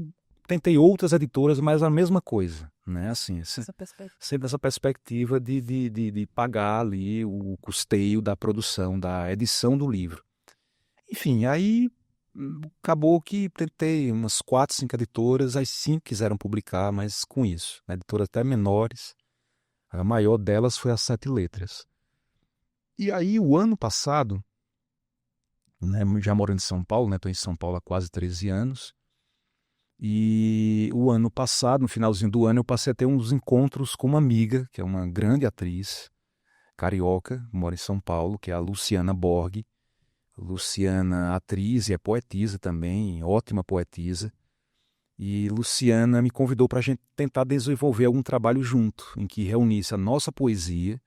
tentei outras editoras, mas a mesma coisa, né? Assim, sempre essa perspectiva de pagar ali o custeio da produção, da edição do livro. Enfim, aí acabou que tentei umas 4, 5 editoras, as 5 quiseram publicar, mas com isso, né? Editoras até menores. A maior delas foi a Sete Letras. E aí, o ano passado, né, já morando em São Paulo, né? Estou em São Paulo há quase 13 anos. E o ano passado, no finalzinho do ano, eu passei a ter uns encontros com uma amiga, que é uma grande atriz carioca, mora em São Paulo, que é a Luciana Borg. Luciana, atriz e é poetisa também, ótima poetisa. E Luciana me convidou para a gente tentar desenvolver algum trabalho junto, em que reunisse a nossa poesia,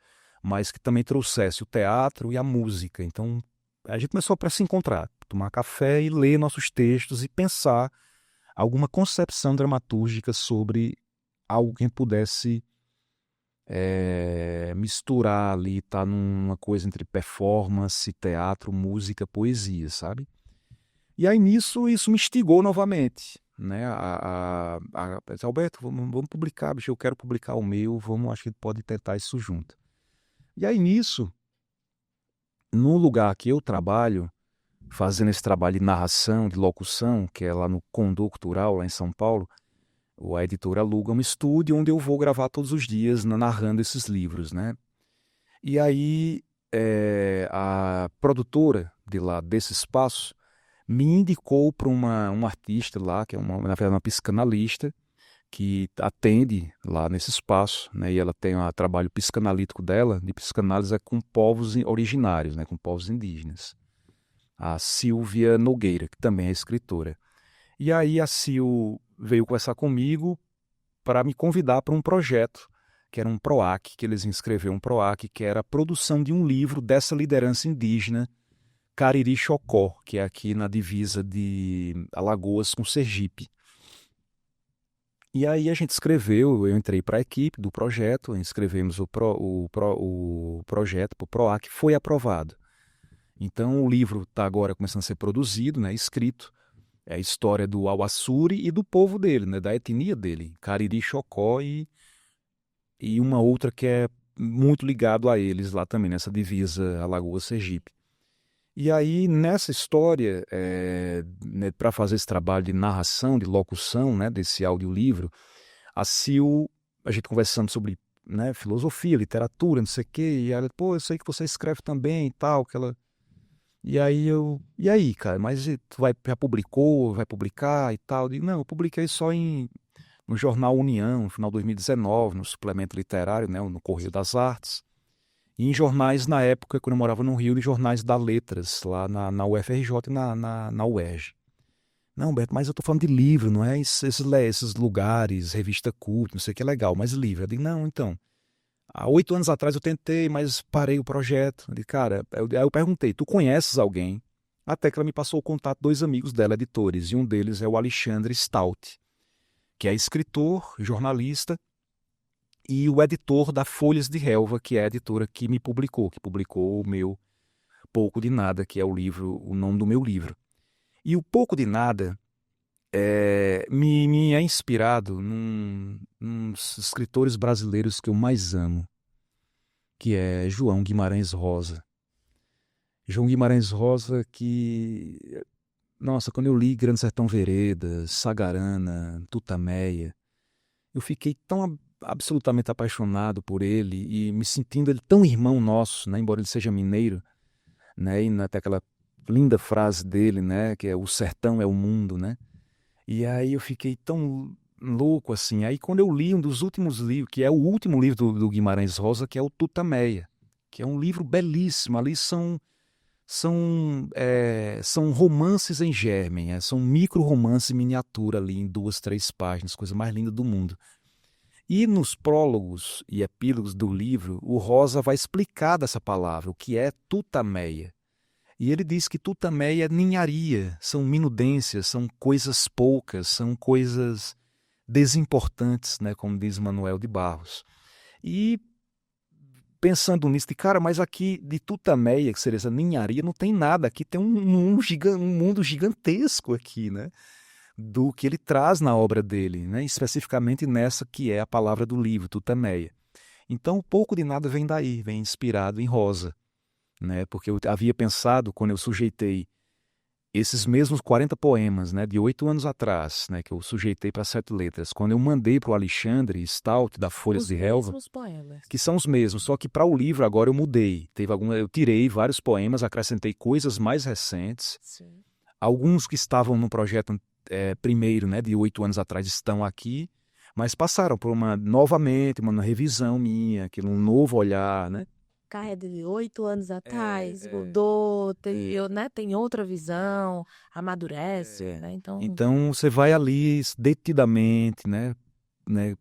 mas que também trouxesse o teatro e a música. Então, a gente começou para se encontrar, tomar café e ler nossos textos e pensar alguma concepção dramatúrgica sobre algo que a gente pudesse misturar ali, tá numa coisa entre performance, teatro, música, poesia, sabe? E aí nisso, isso me instigou novamente, né? Alberto, vamos publicar, bicho, eu quero publicar o meu, acho que pode tentar isso junto. E aí nisso, no lugar que eu trabalho, fazendo esse trabalho de narração, de locução, que é lá no Condor Cultural, lá em São Paulo, a editora aluga um estúdio onde eu vou gravar todos os dias narrando esses livros, né? E aí a produtora de lá desse espaço me indicou para um artista lá, que é na verdade uma psicanalista, que atende lá nesse espaço, né? E ela tem o trabalho psicanalítico dela, de psicanálise com povos originários, né? Com povos indígenas. A Silvia Nogueira, que também é escritora. E aí a Sil veio conversar comigo para me convidar para um projeto, que era um PROAC, que eles inscreveram um PROAC, que era a produção de um livro dessa liderança indígena, Cariri Chocó, que é aqui na divisa de Alagoas com Sergipe. E aí a gente escreveu, eu entrei para a equipe do projeto, escrevemos o projeto para o PROAC, foi aprovado. Então o livro está agora começando a ser produzido, né, escrito. É a história do Auaçuri e do povo dele, né, da etnia dele, Cariri Chocó e uma outra que é muito ligado a eles lá também, nessa divisa Alagoas-Sergipe. E aí, nessa história, né, para fazer esse trabalho de narração, de locução, né, desse audiolivro, a gente conversando sobre, né, filosofia, literatura, não sei o quê, e ela, pô, eu sei que você escreve também e tal, que ela... E aí, cara, mas tu já publicou, vai publicar e tal? Eu digo, não, eu publiquei só no jornal União, no final de 2019, no suplemento literário, né, no Correio das Artes. E em jornais, na época, quando eu morava no Rio, de jornais da Letras, lá na UFRJ e na UERJ. Não, Beto, mas eu tô falando de livro, não é esses lugares, revista culta, não sei o que é legal, mas livro. Eu digo, não, então, há 8 anos atrás eu tentei, mas parei o projeto. Eu digo, cara, aí eu perguntei, tu conheces alguém? Até que ela me passou o contato de 2 amigos dela, editores, e um deles é o Alexandre Stout, que é escritor, jornalista, e o editor da Folhas de Relva, que é a editora que publicou o meu Pouco de Nada, que é o nome do meu livro. E o Pouco de Nada me é inspirado nos escritores brasileiros que eu mais amo, que é João Guimarães Rosa. João Guimarães Rosa que, nossa, quando eu li Grande Sertão Veredas, Sagarana, Tutameia, eu fiquei tão absolutamente apaixonado por ele e me sentindo ele tão irmão nosso, né, embora ele seja mineiro, né, e até aquela linda frase dele, né, que é o sertão é o mundo, né? E aí eu fiquei tão louco assim. Aí quando eu li um dos últimos livros, que é o último livro do Guimarães Rosa, que é o Tutameia, que é um livro belíssimo. Ali são romances em germen, são micro-romances em miniatura ali em 2, 3 páginas, coisa mais linda do mundo. E nos prólogos e epílogos do livro, o Rosa vai explicar dessa palavra, o que é tutameia. E ele diz que tutameia é ninharia, são minudências, são coisas poucas, são coisas desimportantes, né, como diz Manuel de Barros. E pensando nisso, de cara, mas aqui de tutameia, que seria essa ninharia, não tem nada. Aqui tem um mundo gigantesco aqui, né? Do que ele traz na obra dele, né? Especificamente nessa que é a palavra do livro, Tutameia. Então, um pouco de nada vem daí, vem inspirado em Rosa, né? Porque eu havia pensado, quando eu sujeitei esses mesmos 40 poemas, né, de 8 anos atrás, né, que eu sujeitei para 7 letras, quando eu mandei para o Alexandre Stout, da Folhas de Relva, Os mesmos poemas. que são os mesmos, só que para o livro agora eu mudei. Eu tirei vários poemas, acrescentei coisas mais recentes. Sim. Alguns que estavam no projeto primeiro, né, de 8 anos atrás, estão aqui, mas passaram por novamente, uma revisão minha, um novo olhar, né? Cara, de 8 anos atrás, mudou, tem outra visão, amadurece, né? Então, Então você vai ali detidamente, né,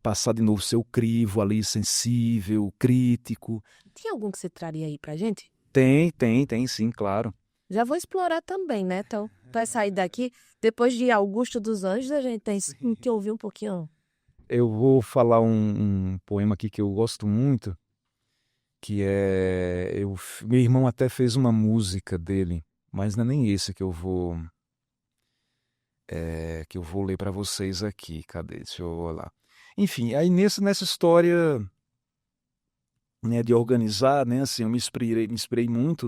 passar de novo seu crivo ali, sensível, crítico. tem algum que você traria aí pra gente? Tem sim, claro. Já vou explorar também, né? Então, vai sair daqui, depois de Augusto dos Anjos, a gente tem que ouvir um pouquinho. Eu vou falar um poema aqui que eu gosto muito, que meu irmão até fez uma música dele, mas não é nem esse que eu vou ler para vocês aqui. Cadê? Deixa eu olhar. Enfim, aí nessa história né, de organizar, né, assim, eu me inspirei muito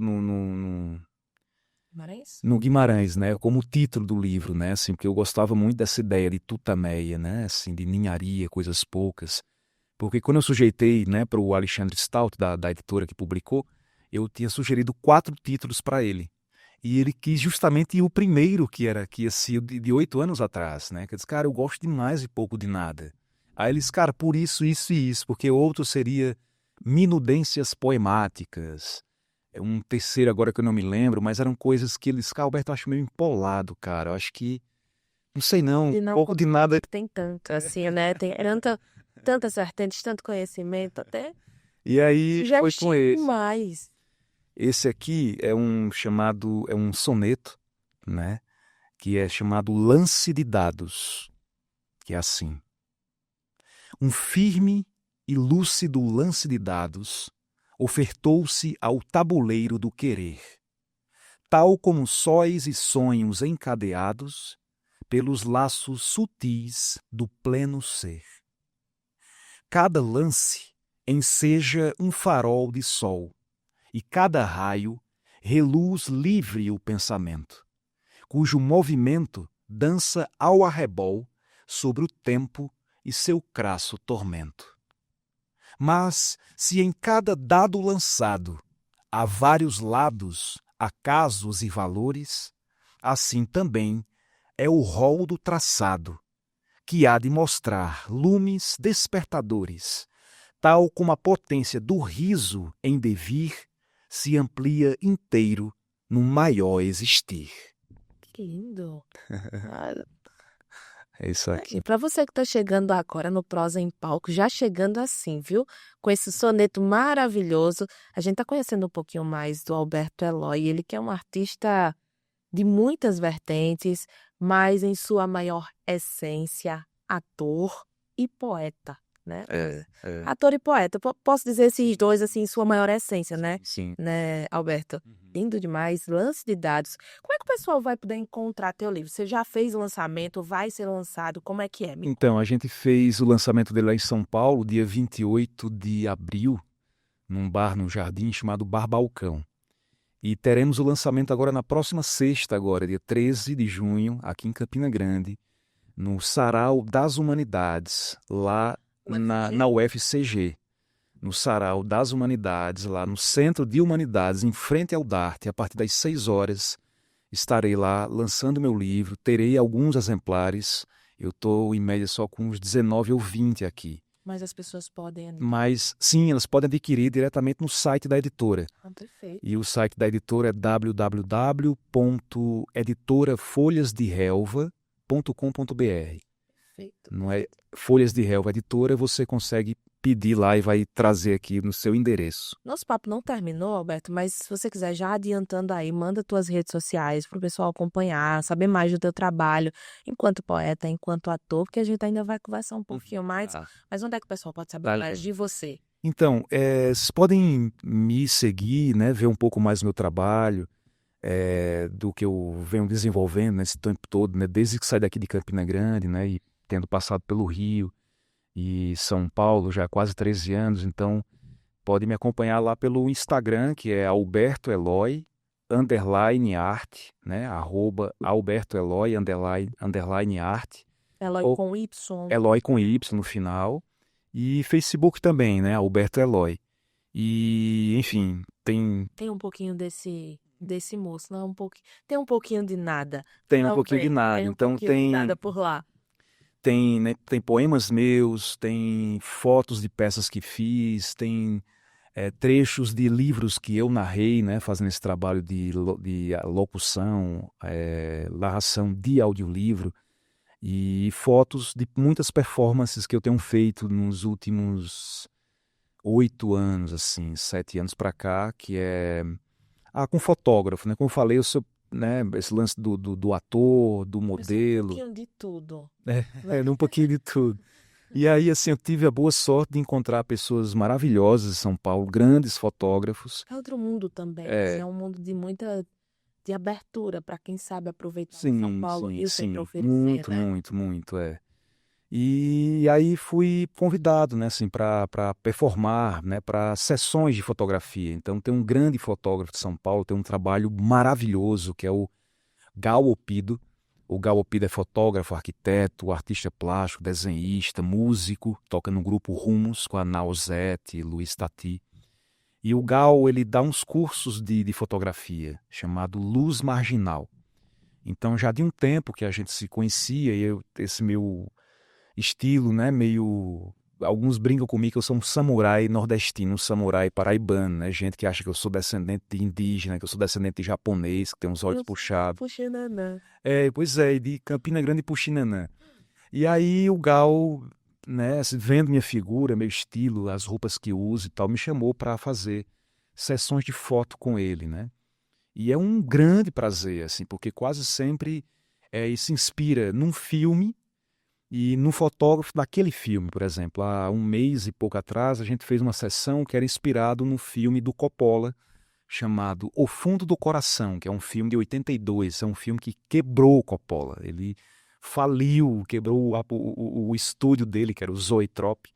Guimarães? no Guimarães, né, como título do livro, né, assim, porque eu gostava muito dessa ideia de tutameia, né, assim, de ninharia, coisas poucas, porque quando eu sujeitei, né, para o Alexandre Stout, da editora que publicou, eu tinha sugerido 4 títulos para ele, e ele quis justamente o primeiro, que ia ser de 8 anos atrás, né, que eu disse, cara, eu gosto demais de pouco de nada. Aí eles, cara, por isso, isso e isso, porque outro seria minudências poemáticas, um terceiro agora que eu não me lembro, mas eram coisas que eles, cara, Alberto, eu acho meio empolado, cara, eu acho que, não sei não, E não pouco de nada. tem tanto, assim, né? Tem tantas vertentes, tanto conhecimento, até E aí já foi com chique esse. demais. Esse aqui é um soneto, né, que é chamado Lance de Dados, que é assim. Um firme e lúcido lance de dados ofertou-se ao tabuleiro do querer, tal como sóis e sonhos encadeados pelos laços sutis do pleno ser. Cada lance enseja um farol de sol, e cada raio reluz livre o pensamento, cujo movimento dança ao arrebol sobre o tempo e seu crasso tormento. Mas, se em cada dado lançado há vários lados, acasos e valores, assim também é o rol do traçado, que há de mostrar lumes despertadores, tal como a potência do riso em devir se amplia inteiro no maior existir. Que lindo. Ah, É isso e aqui. para você que está chegando agora no Prosa em Palco, já chegando assim, viu? Com esse soneto maravilhoso, a gente está conhecendo um pouquinho mais do Alberto Eloy, ele que é um artista de muitas vertentes, mas em sua maior essência, ator e poeta, né? É. Ator e poeta, posso dizer esses dois assim em sua maior essência, né? Sim. Né, Alberto? Uhum. Lindo demais, lance de dados. Como é que o pessoal vai poder encontrar teu livro? Você já fez o lançamento, vai ser lançado, como é que é? Me Então, a gente fez o lançamento dele lá em São Paulo, dia 28 de abril, num bar no Jardim chamado Bar Balcão. E teremos o lançamento agora na próxima sexta, agora, dia 13 de junho, aqui em Campina Grande, no Sarau das Humanidades, lá na UFCG. No Sarau das Humanidades, lá no Centro de Humanidades, em frente ao DART, a partir das 6 horas. Estarei lá lançando meu livro, terei alguns exemplares. Eu estou, em média, só com uns 19 ou 20 aqui. Mas as pessoas podem. Mas, sim, elas podem adquirir diretamente no site da editora. Ah, perfeito. E o site da editora é www.editorafolhasderelva.com.br. Perfeito. Não é Folhas de Relva Editora, você consegue pedir lá e vai trazer aqui no seu endereço. Nosso papo não terminou, Alberto, mas se você quiser, já adiantando aí, manda tuas redes sociais para o pessoal acompanhar, saber mais do teu trabalho enquanto poeta, enquanto ator, porque a gente ainda vai conversar um pouquinho mais. Mas onde é que o pessoal pode saber mais de você? Então, vocês podem me seguir, né, ver um pouco mais do meu trabalho, do que eu venho desenvolvendo nesse tempo todo, né, desde que saí daqui de Campina Grande, né, e tendo passado pelo Rio e São Paulo já há quase 13 anos, então pode me acompanhar lá pelo Instagram, que é Alberto Eloy, _art, né, @Alberto Eloy, _art. Eloy Ou com Y. Eloy com Y no final. E Facebook também, né, Alberto Eloy. E, enfim, tem um pouquinho desse moço, não é um pouquinho, tem um pouquinho de nada. um pouquinho de nada. Tem um Então pouquinho de nada por lá. né, tem poemas meus, tem fotos de peças que fiz, tem trechos de livros que eu narrei, né, fazendo esse trabalho de locução, narração de audiolivro, e fotos de muitas performances que eu tenho feito nos últimos 8 anos, assim, 7 anos para cá, que é com fotógrafo, né? Como eu falei, eu sou, né, esse lance do ator, do modelo. Um pouquinho de tudo. Um pouquinho de tudo. E aí, assim, eu tive a boa sorte de encontrar pessoas maravilhosas em São Paulo, grandes fotógrafos. É outro mundo também. É um mundo de muita de abertura para quem sabe aproveitar São Paulo e o sempre oferecer, muito, né? muito, muito, E aí fui convidado, né, assim, para performar, né, para sessões de fotografia. Então tem um grande fotógrafo de São Paulo, tem um trabalho maravilhoso que é o Gal Opido. O Gal Opido é fotógrafo, arquiteto, artista plástico, desenhista, músico, toca no grupo Rumos com a Nausete e Luiz Tati. E o Gal, ele dá uns cursos de fotografia, chamado Luz Marginal. Então já de um tempo que a gente se conhecia, e esse meu estilo, né, meio... Alguns brincam comigo que eu sou um samurai nordestino, um samurai paraibano, né? Gente que acha que eu sou descendente de indígena, que eu sou descendente de japonês, que tem os olhos puxados. Puxinanã. Pois é, de Campina Grande e Puxinanã. E aí o Gal, né, assim, vendo minha figura, meu estilo, as roupas que eu uso e tal, me chamou para fazer sessões de foto com ele, né? E é um grande prazer, assim, porque quase sempre ele se inspira num filme e no fotógrafo daquele filme, por exemplo. Há um mês e pouco atrás, a gente fez uma sessão que era inspirado no filme do Coppola, chamado O Fundo do Coração, que é um filme de 82, é um filme que quebrou o Coppola. Ele faliu, quebrou o estúdio dele, que era o Zoetrope.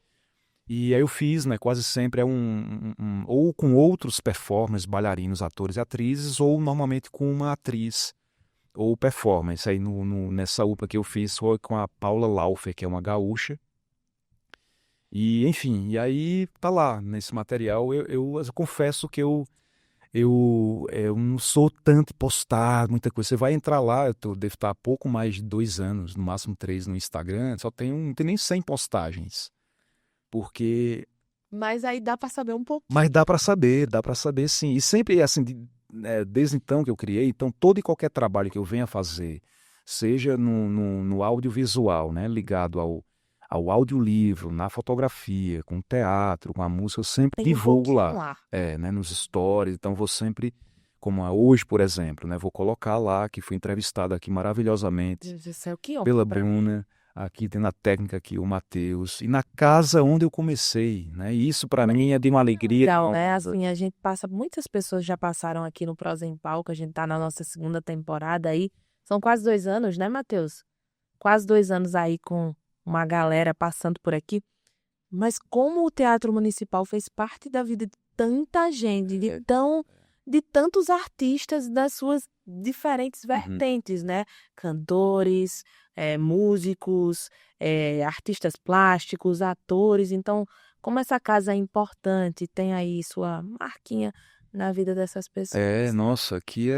E aí eu fiz, né, quase sempre ou com outros performers, bailarinos, atores e atrizes, ou normalmente com uma atriz ou performance. Aí nessa UPA que eu fiz foi com a Paula Laufer, que é uma gaúcha. E, enfim, e aí tá lá, nesse material, eu confesso que eu não sou tanto postar muita coisa. Você vai entrar lá, devo estar há pouco mais de 2 anos, no máximo 3 no Instagram, não tem nem 100 postagens. Porque... Mas aí dá para saber um pouquinho. Mas dá para saber sim. E sempre, assim, desde então que eu criei, então todo e qualquer trabalho que eu venha fazer, seja no audiovisual, né, ligado ao audiolivro, na fotografia, com o teatro, com a música, eu sempre Tem um divulgo pouquinho lá. lá. Né, nos stories, então vou sempre, como hoje, por exemplo, né, vou colocar lá que fui entrevistado aqui maravilhosamente Deus do céu, que honra pela pra mim. Bruna, aqui tem na técnica aqui o Matheus, e na casa onde eu comecei, né, e isso para mim é de uma alegria. Legal, né? Assim, a gente passa, muitas pessoas já passaram aqui no Prosa em Palco, a gente tá na nossa segunda temporada aí. São quase 2 anos, né, Matheus? Quase 2 anos aí com uma galera passando por aqui. Mas como o Teatro Municipal fez parte da vida de tanta gente, de tantos artistas das suas diferentes vertentes, né? Cantores, músicos, artistas plásticos, atores. Então, como essa casa é importante, tem aí sua marquinha na vida dessas pessoas. Nossa, aqui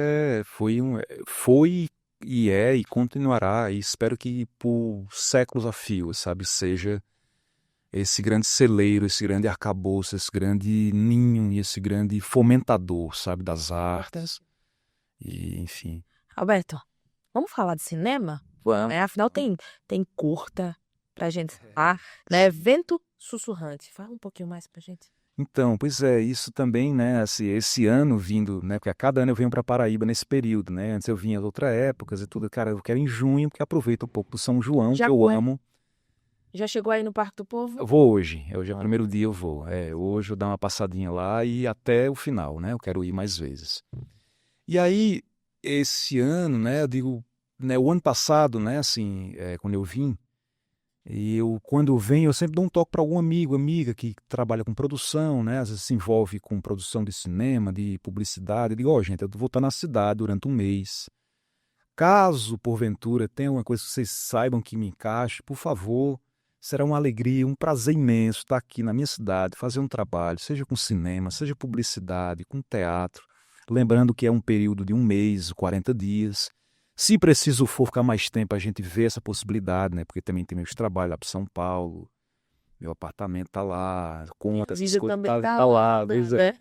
foi e é e continuará, e espero que por séculos a fio, sabe, seja esse grande celeiro, esse grande arcabouço, esse grande ninho e esse grande fomentador, sabe, das artes. E, enfim. Alberto, vamos falar de cinema? Vamos. Afinal, tem curta pra gente falar, né? Vento Sussurrante. Fala um pouquinho mais pra gente. Então, pois é, isso também, né, assim, esse ano vindo, né, porque a cada ano eu venho para Paraíba nesse período, né, antes eu vinha em outras épocas e tudo, cara, eu quero ir em junho, porque aproveito um pouco do São João, que eu amo. Já chegou aí no Parque do Povo? Eu vou hoje é o primeiro dia eu vou, hoje eu dar uma passadinha lá e até o final, né, eu quero ir mais vezes. E aí, esse ano, né, eu digo, né, o ano passado, né, assim, quando eu vim, quando eu venho, eu sempre dou um toque para algum amigo, amiga que trabalha com produção, né? Às vezes se envolve com produção de cinema, de publicidade. Eu digo, gente, eu vou estar na cidade durante um mês. Caso, porventura, tenha alguma coisa que vocês saibam que me encaixe, por favor, será uma alegria, um prazer imenso estar aqui na minha cidade, fazer um trabalho, seja com cinema, seja publicidade, com teatro. Lembrando que é um período de um mês, 40 dias. Se preciso for ficar mais tempo, a gente vê essa possibilidade, né? Porque também tem meus trabalhos lá para São Paulo, meu apartamento tá lá, contas, essas coisas tá lá, né?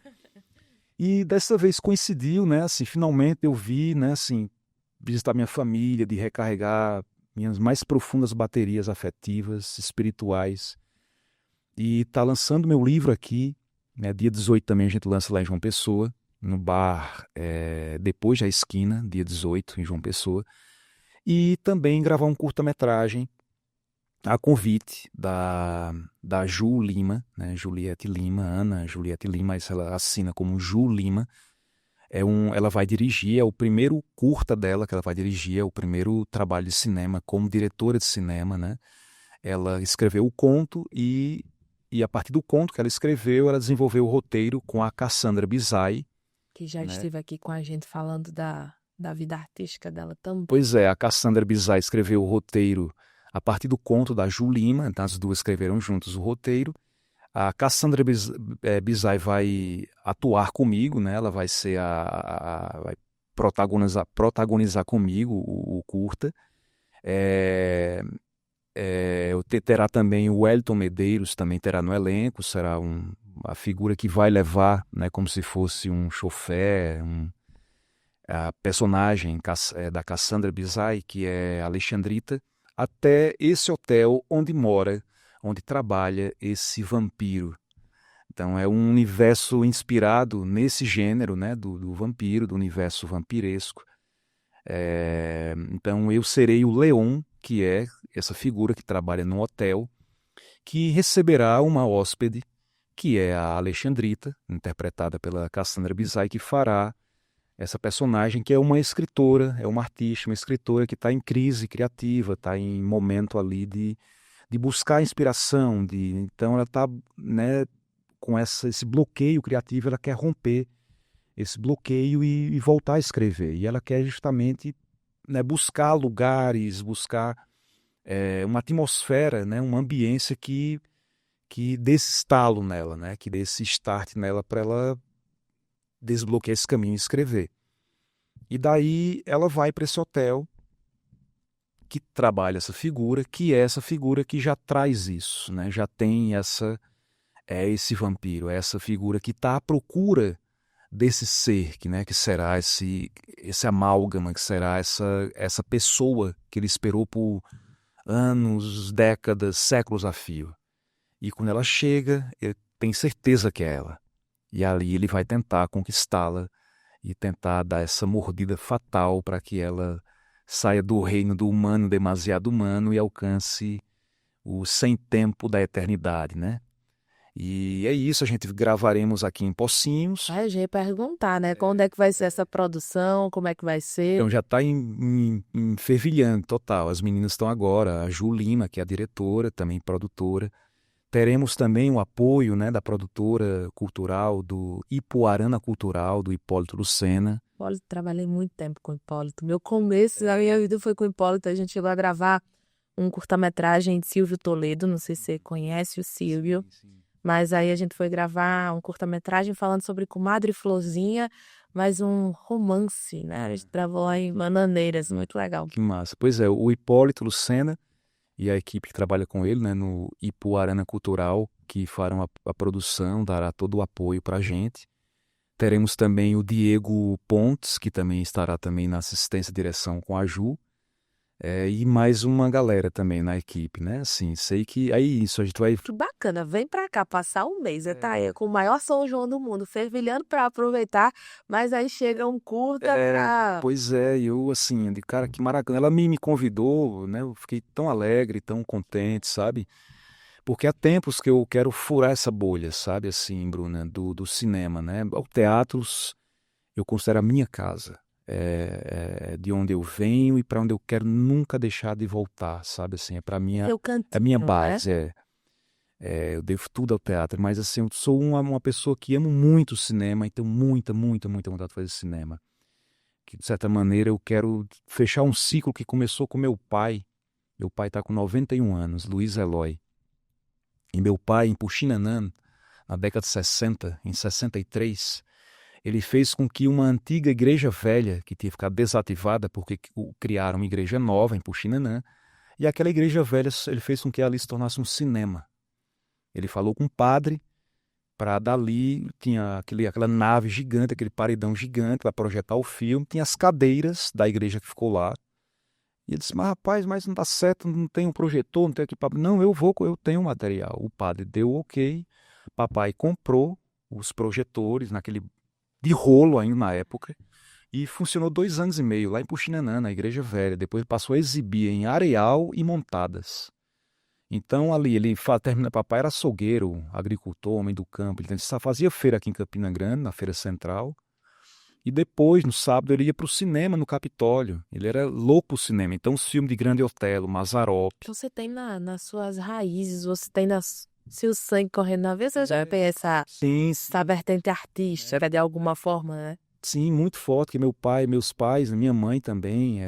E dessa vez coincidiu, né? Assim, finalmente eu vi, né? Assim, visitar minha família, de recarregar minhas mais profundas baterias afetivas, espirituais. E tá lançando meu livro aqui, né? Dia 18 também a gente lança lá em João Pessoa, no bar Depois da Esquina, dia 18, em João Pessoa. E também gravar um curta-metragem a convite da Ju Lima, né? Juliette Lima, Ana Juliette Lima, mas ela assina como Ju Lima. Ela vai dirigir, é o primeiro curta dela que ela vai dirigir, é o primeiro trabalho de cinema como diretora de cinema, né? ela escreveu o conto e a partir do conto que ela escreveu, ela desenvolveu o roteiro com a Cassandra Bizai, Que já né? esteve aqui com a gente falando da vida artística dela também. Pois é, a Cassandra Bizai escreveu o roteiro a partir do conto da Ju Lima, então as duas escreveram juntos o roteiro. A Cassandra Bizai vai atuar comigo, né? Ela vai ser vai protagonizar comigo o curta. Terá também o Wellington Medeiros, também terá no elenco, será a figura que vai levar, né, como se fosse um chofer, a personagem da Cassandra Bizai, que é Alexandrita, até esse hotel onde trabalha esse vampiro. Então é um universo inspirado nesse gênero, né, do vampiro, do universo vampiresco. Então eu serei o Leon, que é essa figura que trabalha num hotel, que receberá uma hóspede, que é a Alexandrita, interpretada pela Cassandra Bizai, que fará essa personagem, que é uma escritora, é uma artista, uma escritora que está em crise criativa, está em momento ali de buscar inspiração, então ela está, né, com esse bloqueio criativo, ela quer romper esse bloqueio e voltar a escrever. E ela quer justamente, né, buscar lugares, buscar uma atmosfera, né, uma ambiência que dê esse estalo nela, né, que dê esse start nela para ela desbloquear esse caminho e escrever. E daí ela vai para esse hotel que trabalha essa figura, que é essa figura que já traz isso, né, já tem esse vampiro, essa figura que está à procura desse ser, que será esse amálgama, que será essa pessoa que ele esperou por anos, décadas, séculos a fio. E quando ela chega, ele tem certeza que é ela. E ali ele vai tentar conquistá-la e tentar dar essa mordida fatal para que ela saia do reino do humano demasiado humano e alcance o sem tempo da eternidade, né? E é isso, a gente gravaremos aqui em Pocinhos. Eu já ia perguntar, né? Quando é que vai ser essa produção? Como é que vai ser? Então já está em fervilhando total. As meninas estão agora, a Ju Lima, que é a diretora, também produtora. Teremos também o apoio, né, da produtora cultural, do Ipuarana Cultural, do Hipólito Lucena. Hipólito, trabalhei muito tempo com o Hipólito. Meu começo da minha vida foi com o Hipólito. A gente chegou a gravar um curta-metragem de Silvio Toledo, não sei se você conhece o Silvio. Sim. Mas aí a gente foi gravar um curta-metragem falando sobre Comadre Florzinha, mas um romance, né? A gente gravou lá em Bananeiras, muito legal. Que massa. Pois é, o Hipólito Lucena e a equipe que trabalha com ele, né, no Ipuarana Cultural, que farão a produção, dará todo o apoio para a gente. Teremos também o Diego Pontes, que também estará também na assistência e direção com a Ju. E mais uma galera também na equipe, né? Assim, sei que aí isso a gente vai. Que bacana, vem pra cá passar um mês, você tá aí com o maior São João do mundo, fervilhando pra aproveitar, mas aí chega um curta pra... Pois é, eu assim, de cara, que maravilha. Ela me convidou, né? Eu fiquei tão alegre, tão contente, sabe? Porque há tempos que eu quero furar essa bolha, sabe? Assim, Bruna, do cinema, né? O teatro eu considero a minha casa. É de onde eu venho e para onde eu quero nunca deixar de voltar, sabe? Assim, é para minha, Seu é a minha cantinho, né? base, eu devo tudo ao teatro, mas assim, eu sou uma pessoa que amo muito o cinema e tenho muita, muita, muita vontade de fazer cinema. Que de certa maneira eu quero fechar um ciclo que começou com meu pai. Meu pai está com 91 anos, Luiz Eloy. E meu pai, em Puxinanã, na década de 60, em 63, ele fez com que uma antiga igreja velha, que tinha ficado desativada porque criaram uma igreja nova em Puxinanã, e aquela igreja velha, ele fez com que ali se tornasse um cinema. Ele falou com um padre para dali, tinha aquela nave gigante, aquele paredão gigante para projetar o filme, tinha as cadeiras da igreja que ficou lá. E ele disse, mas rapaz, mas não dá certo, não tem um projetor, não tem equipamento. Não, eu tenho material. O padre deu ok, papai comprou os projetores, de rolo ainda na época, e funcionou 2 anos e meio lá em Puxinanã, na Igreja Velha. Depois passou a exibir em Areal e Montadas. Então ali, termina, papai era açougueiro, agricultor, homem do campo, então ele só fazia feira aqui em Campina Grande, na Feira Central, E depois, no sábado, ele ia para o cinema no Capitólio. Ele era louco por cinema. Então, os filmes de Grande Otelo, Mazzaropi. Então você tem nas suas raízes, você tem se o sangue correndo na veia, você já tem essa, Sim, essa vertente artística de alguma forma, né? sim, muito forte, que meu pai, meus pais, minha mãe também,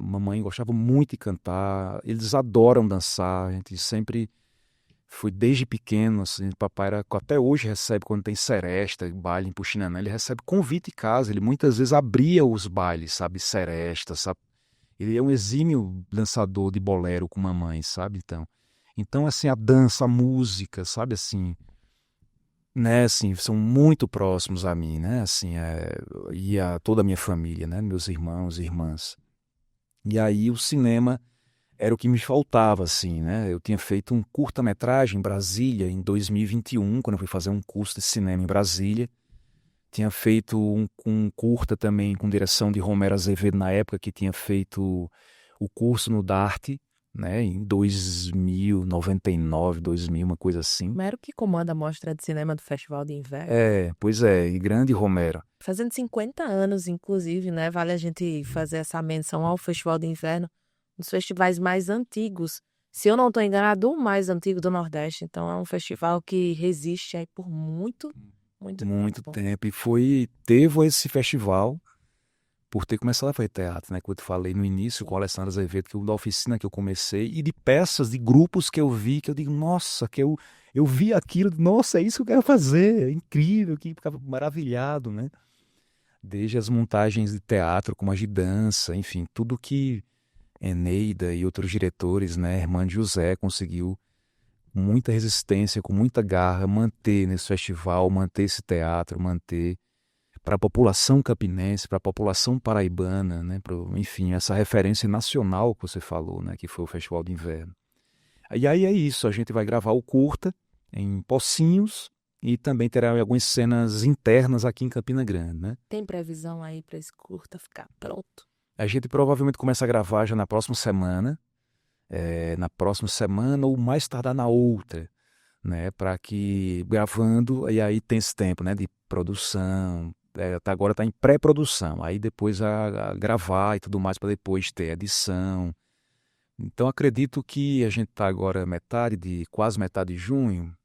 mamãe gostava muito de cantar, eles adoram dançar, a gente sempre foi desde pequeno, assim, papai até hoje recebe, quando tem seresta, baile em Puxinanã, ele recebe convite em casa, ele muitas vezes abria os bailes, sabe, seresta, sabe, ele é um exímio dançador de bolero com mamãe, sabe, então assim, a dança, a música, sabe, assim, né, assim, são muito próximos a mim, né, assim, e a toda a minha família, né, meus irmãos e irmãs. E aí o cinema era o que me faltava, assim, né, eu tinha feito um curta-metragem em Brasília em 2021, quando eu fui fazer um curso de cinema em Brasília, tinha feito um curta também com direção de Romero Azevedo na época, que tinha feito o curso no DART, né, em 2000, 99, 2000, uma coisa assim. Romero que comanda a Mostra de Cinema do Festival de Inverno. Pois é, e grande Romero. Fazendo 50 anos, inclusive, né? Vale a gente fazer essa menção ao Festival de Inverno, um dos festivais mais antigos. Se eu não estou enganado, o mais antigo do Nordeste. Então, é um festival que resiste aí por muito, muito Muito tempo. tempo. E teve esse festival por ter começado a fazer teatro, né? Como eu te falei no início com o Alessandro Azevedo, da oficina que eu comecei, e de peças, de grupos que eu vi, que eu digo, nossa, eu vi aquilo, nossa, é isso que eu quero fazer, é incrível, que ficava maravilhado, né? Desde as montagens de teatro, como as de dança, enfim, tudo que Eneida e outros diretores, né, Hermano José conseguiu com muita resistência, com muita garra, manter nesse festival, manter esse teatro, manter para a população campinense, para a população paraibana, né, enfim, essa referência nacional que você falou, né, que foi o Festival de Inverno. E aí é isso, a gente vai gravar o curta em Pocinhos e também terá algumas cenas internas aqui em Campina Grande, né? Tem previsão aí para esse curta ficar pronto? A gente provavelmente começa a gravar já na próxima semana ou mais tardar na outra, né? Para que gravando, e aí tem esse tempo, né? De produção, agora está em pré-produção, aí depois a gravar e tudo mais para depois ter edição. Então acredito que a gente está agora quase metade de junho,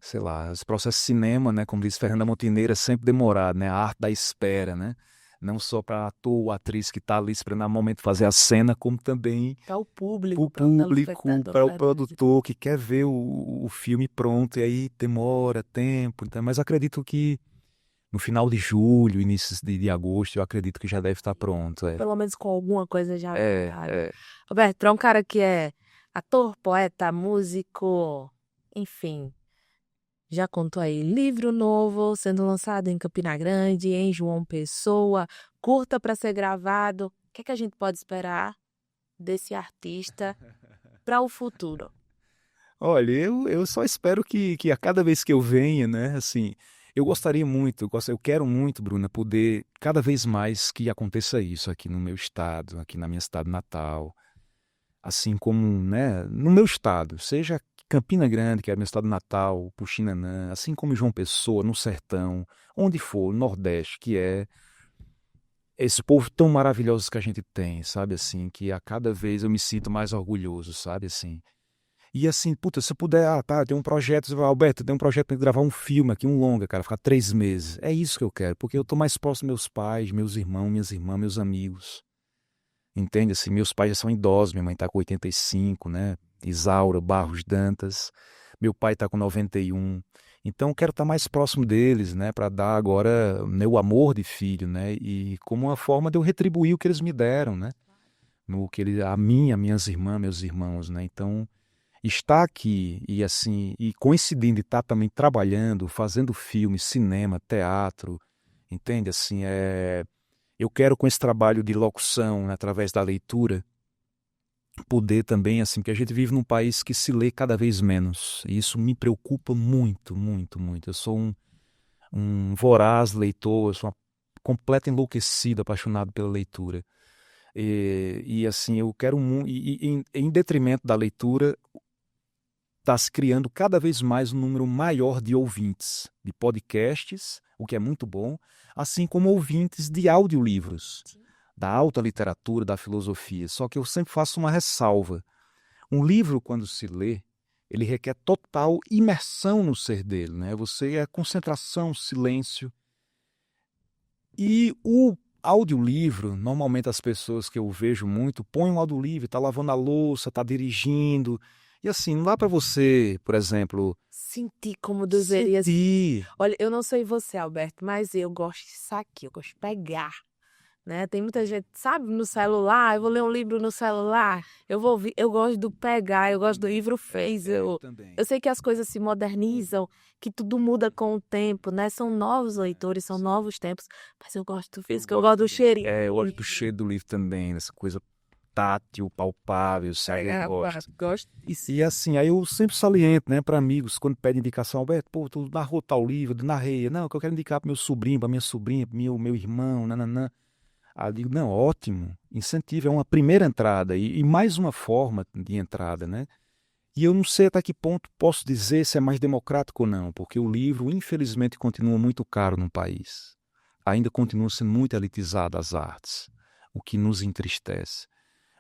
sei lá, os processos de cinema, né? Como diz Fernanda Montenegro, é sempre demorado, né? A arte da espera, né? Não só para ator ou atriz que está ali esperando o momento de fazer a cena, como também Para o para o público, para o público, telespectador. para o produtor que quer ver o filme pronto, e aí demora tempo. Então, mas acredito que no final de julho, início de agosto, eu acredito que já deve estar pronto. Pelo menos com alguma coisa já É, sabe. é. Roberto, tu é um cara que é ator, poeta, músico, enfim. Já contou aí livro novo sendo lançado em Campina Grande, em João Pessoa, curta para ser gravado. O que é que a gente pode esperar desse artista para o futuro? Olha, eu só espero que a cada vez que eu venha, né, assim, eu gostaria muito, eu quero muito, Bruna, poder cada vez mais que aconteça isso aqui no meu estado, aqui na minha cidade natal, assim como, né, no meu estado, seja Campina Grande, que é meu estado natal, Puxinanã, assim como João Pessoa, no sertão, onde for, no Nordeste, que é esse povo tão maravilhoso que a gente tem, sabe, assim, que a cada vez eu me sinto mais orgulhoso, sabe, assim. E assim, puta, se eu puder, tá, tem um projeto, você vai, Alberto, tem um projeto para gravar um filme aqui, um longa, cara, ficar 3 meses. É isso que eu quero, porque eu tô mais próximo dos meus pais, meus irmãos, minhas irmãs, meus amigos. Entende? Assim, meus pais já são idosos, minha mãe tá com 85, né? Isaura Barros Dantas. Meu pai tá com 91. Então, eu quero estar mais próximo deles, né? Para dar agora meu amor de filho, né? E como uma forma de eu retribuir o que eles me deram, né? No que a mim, as minhas irmãs, meus irmãos, né? Então, estar aqui e assim, e coincidindo de estar também trabalhando, fazendo filme, cinema, teatro, entende? Assim, eu quero com esse trabalho de locução, né, através da leitura, poder também, assim, porque a gente vive num país que se lê cada vez menos, e isso me preocupa muito, muito, muito. Eu sou um voraz leitor, eu sou uma completa enlouquecido, apaixonado pela leitura. E assim, eu quero muito, em detrimento da leitura, está se criando cada vez mais um número maior de ouvintes de podcasts, o que é muito bom, assim como ouvintes de audiolivros, da alta literatura, da filosofia. Só que eu sempre faço uma ressalva. Um livro, quando se lê, ele requer total imersão no ser dele, né? Você é concentração, silêncio. E o audiolivro, normalmente as pessoas que eu vejo muito põem um audiolivro, tá lavando a louça, tá dirigindo. E assim, não dá para você, por exemplo, Sentir como deveria. sentir. Olha, eu não sei você, Alberto, mas eu gosto disso aqui, eu gosto de pegar. Né? Tem muita gente, sabe, no celular, eu vou ler um livro no celular, eu vou ouvir, eu gosto do pegar, eu gosto do livro fez, Também. eu sei que as coisas se modernizam, que tudo muda com o tempo, né? São novos leitores, são novos tempos, mas eu gosto do físico, eu gosto do cheirinho. Eu gosto do cheiro do livro também, essa coisa tátil, palpável, sabe? Eu gosto. Gosto. E assim, aí eu sempre saliento, né, para amigos, quando pedem indicação, Alberto, pô, tu narrou tal livro, narrei, não, que eu quero indicar para meu sobrinho, para minha sobrinha, para meu irmão, nananã. Aí eu digo, não, ótimo, incentivo, é uma primeira entrada e mais uma forma de entrada, né? E eu não sei até que ponto posso dizer se é mais democrático ou não, porque o livro, infelizmente, continua muito caro no país. Ainda continua sendo muito elitizado as artes, o que nos entristece.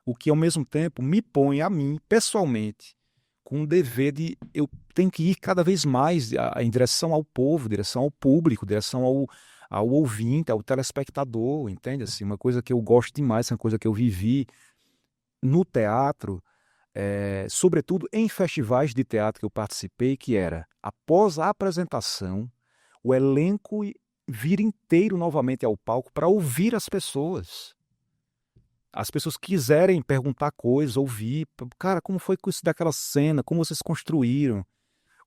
O que, ao mesmo tempo, me põe a mim, pessoalmente, com o dever de eu tenho que ir cada vez mais em direção ao povo, em direção ao público, em direção ao ouvinte, ao telespectador, entende? Assim, uma coisa que eu gosto demais, uma coisa que eu vivi no teatro, sobretudo em festivais de teatro que eu participei, que era, após a apresentação, o elenco vir inteiro novamente ao palco para ouvir as pessoas. As pessoas quiserem perguntar coisas, ouvir, cara, como foi isso daquela cena, como vocês construíram,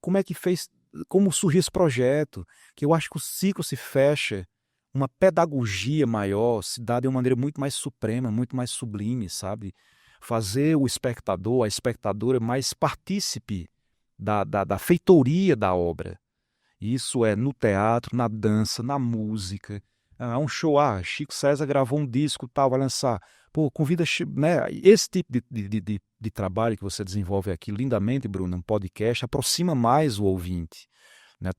como é que fez, como surgiu esse projeto, que eu acho que o ciclo se fecha, uma pedagogia maior se dá de uma maneira muito mais suprema, muito mais sublime, sabe? Fazer o espectador, a espectadora mais partícipe da feitoria da obra. Isso é no teatro, na dança, na música. Um show, Chico César gravou um disco, tal, vai lançar. Pô, convida, né? Esse tipo de trabalho que você desenvolve aqui lindamente, Bruno, um podcast, aproxima mais o ouvinte, né?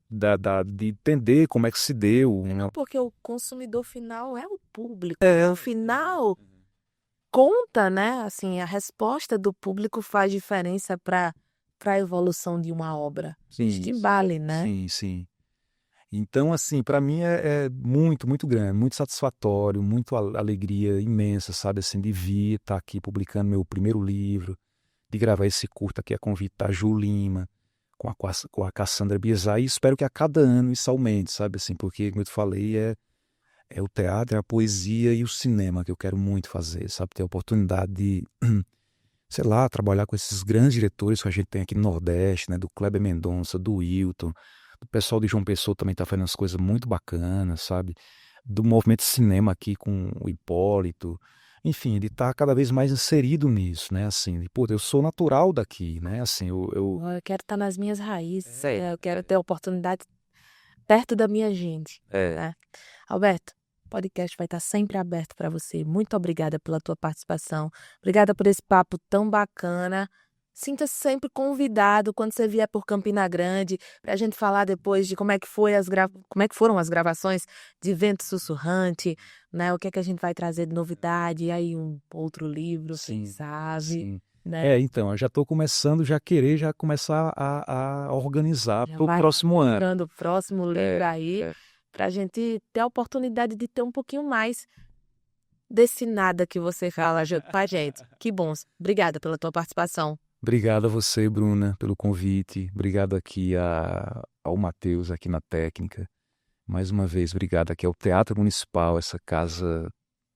De entender como é que se deu. Né? Porque o consumidor final é o público. No final, conta, né? Assim, a resposta do público faz diferença para a evolução de uma obra. Sim, Isto vale, né? sim, sim. Então, assim, para mim é muito, muito grande, muito satisfatório, muito alegria imensa, sabe, assim, de vir estar aqui publicando meu primeiro livro, de gravar esse curta aqui a convite da Ju Lima, com a Cassandra Biesar, e espero que a cada ano isso aumente, sabe, assim, porque, como eu te falei, é o teatro, é a poesia e o cinema que eu quero muito fazer, sabe, ter a oportunidade de, sei lá, trabalhar com esses grandes diretores que a gente tem aqui no Nordeste, né, do Kleber Mendonça, do Wilton. O pessoal de João Pessoa também está fazendo umas coisas muito bacanas, sabe? Do movimento cinema aqui com o Hipólito. Enfim, ele está cada vez mais inserido nisso, né? Assim, pô, eu sou natural daqui, né? Assim, Eu quero estar nas minhas raízes, eu quero ter a oportunidade perto da minha gente. Né? Alberto, o podcast vai estar sempre aberto para você. Muito obrigada pela tua participação. Obrigada por esse papo tão bacana. Sinta-se sempre convidado quando você vier por Campina Grande para a gente falar depois de como é que foram as gravações de Vento Sussurrante, né? O que é que a gente vai trazer de novidade, e aí um outro livro, quem sabe, sim. né? Então, eu já estou começando já começar a organizar Já para o vai próximo ano. procurando o próximo livro aí para a gente ter a oportunidade de ter um pouquinho mais desse nada que você fala junto com a gente. Que bom. Obrigada pela tua participação. Obrigado a você, Bruna, pelo convite. Obrigado aqui ao Matheus, aqui na técnica. Mais uma vez, obrigado aqui ao Teatro Municipal, essa casa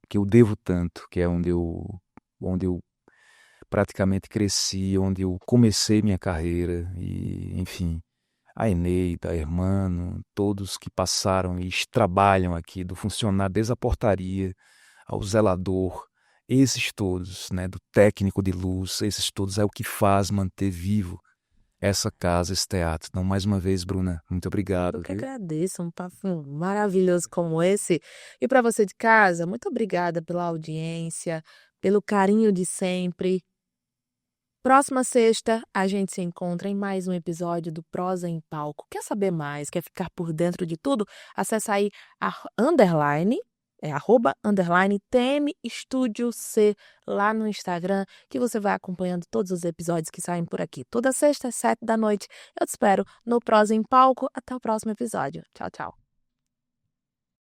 que eu devo tanto, que é onde eu praticamente cresci, onde eu comecei minha carreira. E, enfim, a Eneida, a Hermano, todos que passaram e trabalham aqui, do funcionário desde a portaria ao zelador, esses todos, né, do técnico de luz, esses todos é o que faz manter vivo essa casa, esse teatro. Então, mais uma vez, Bruna, muito obrigado. Eu que agradeço, um papo maravilhoso como esse. E para você de casa, muito obrigada pela audiência, pelo carinho de sempre. Próxima sexta, a gente se encontra em mais um episódio do Prosa em Palco. Quer saber mais? Quer ficar por dentro de tudo? Acesse aí @_ TM Estúdio C lá no Instagram, que você vai acompanhando todos os episódios que saem por aqui. Toda sexta, às 7 da noite. Eu te espero no Prosa em Palco. Até o próximo episódio. Tchau, tchau.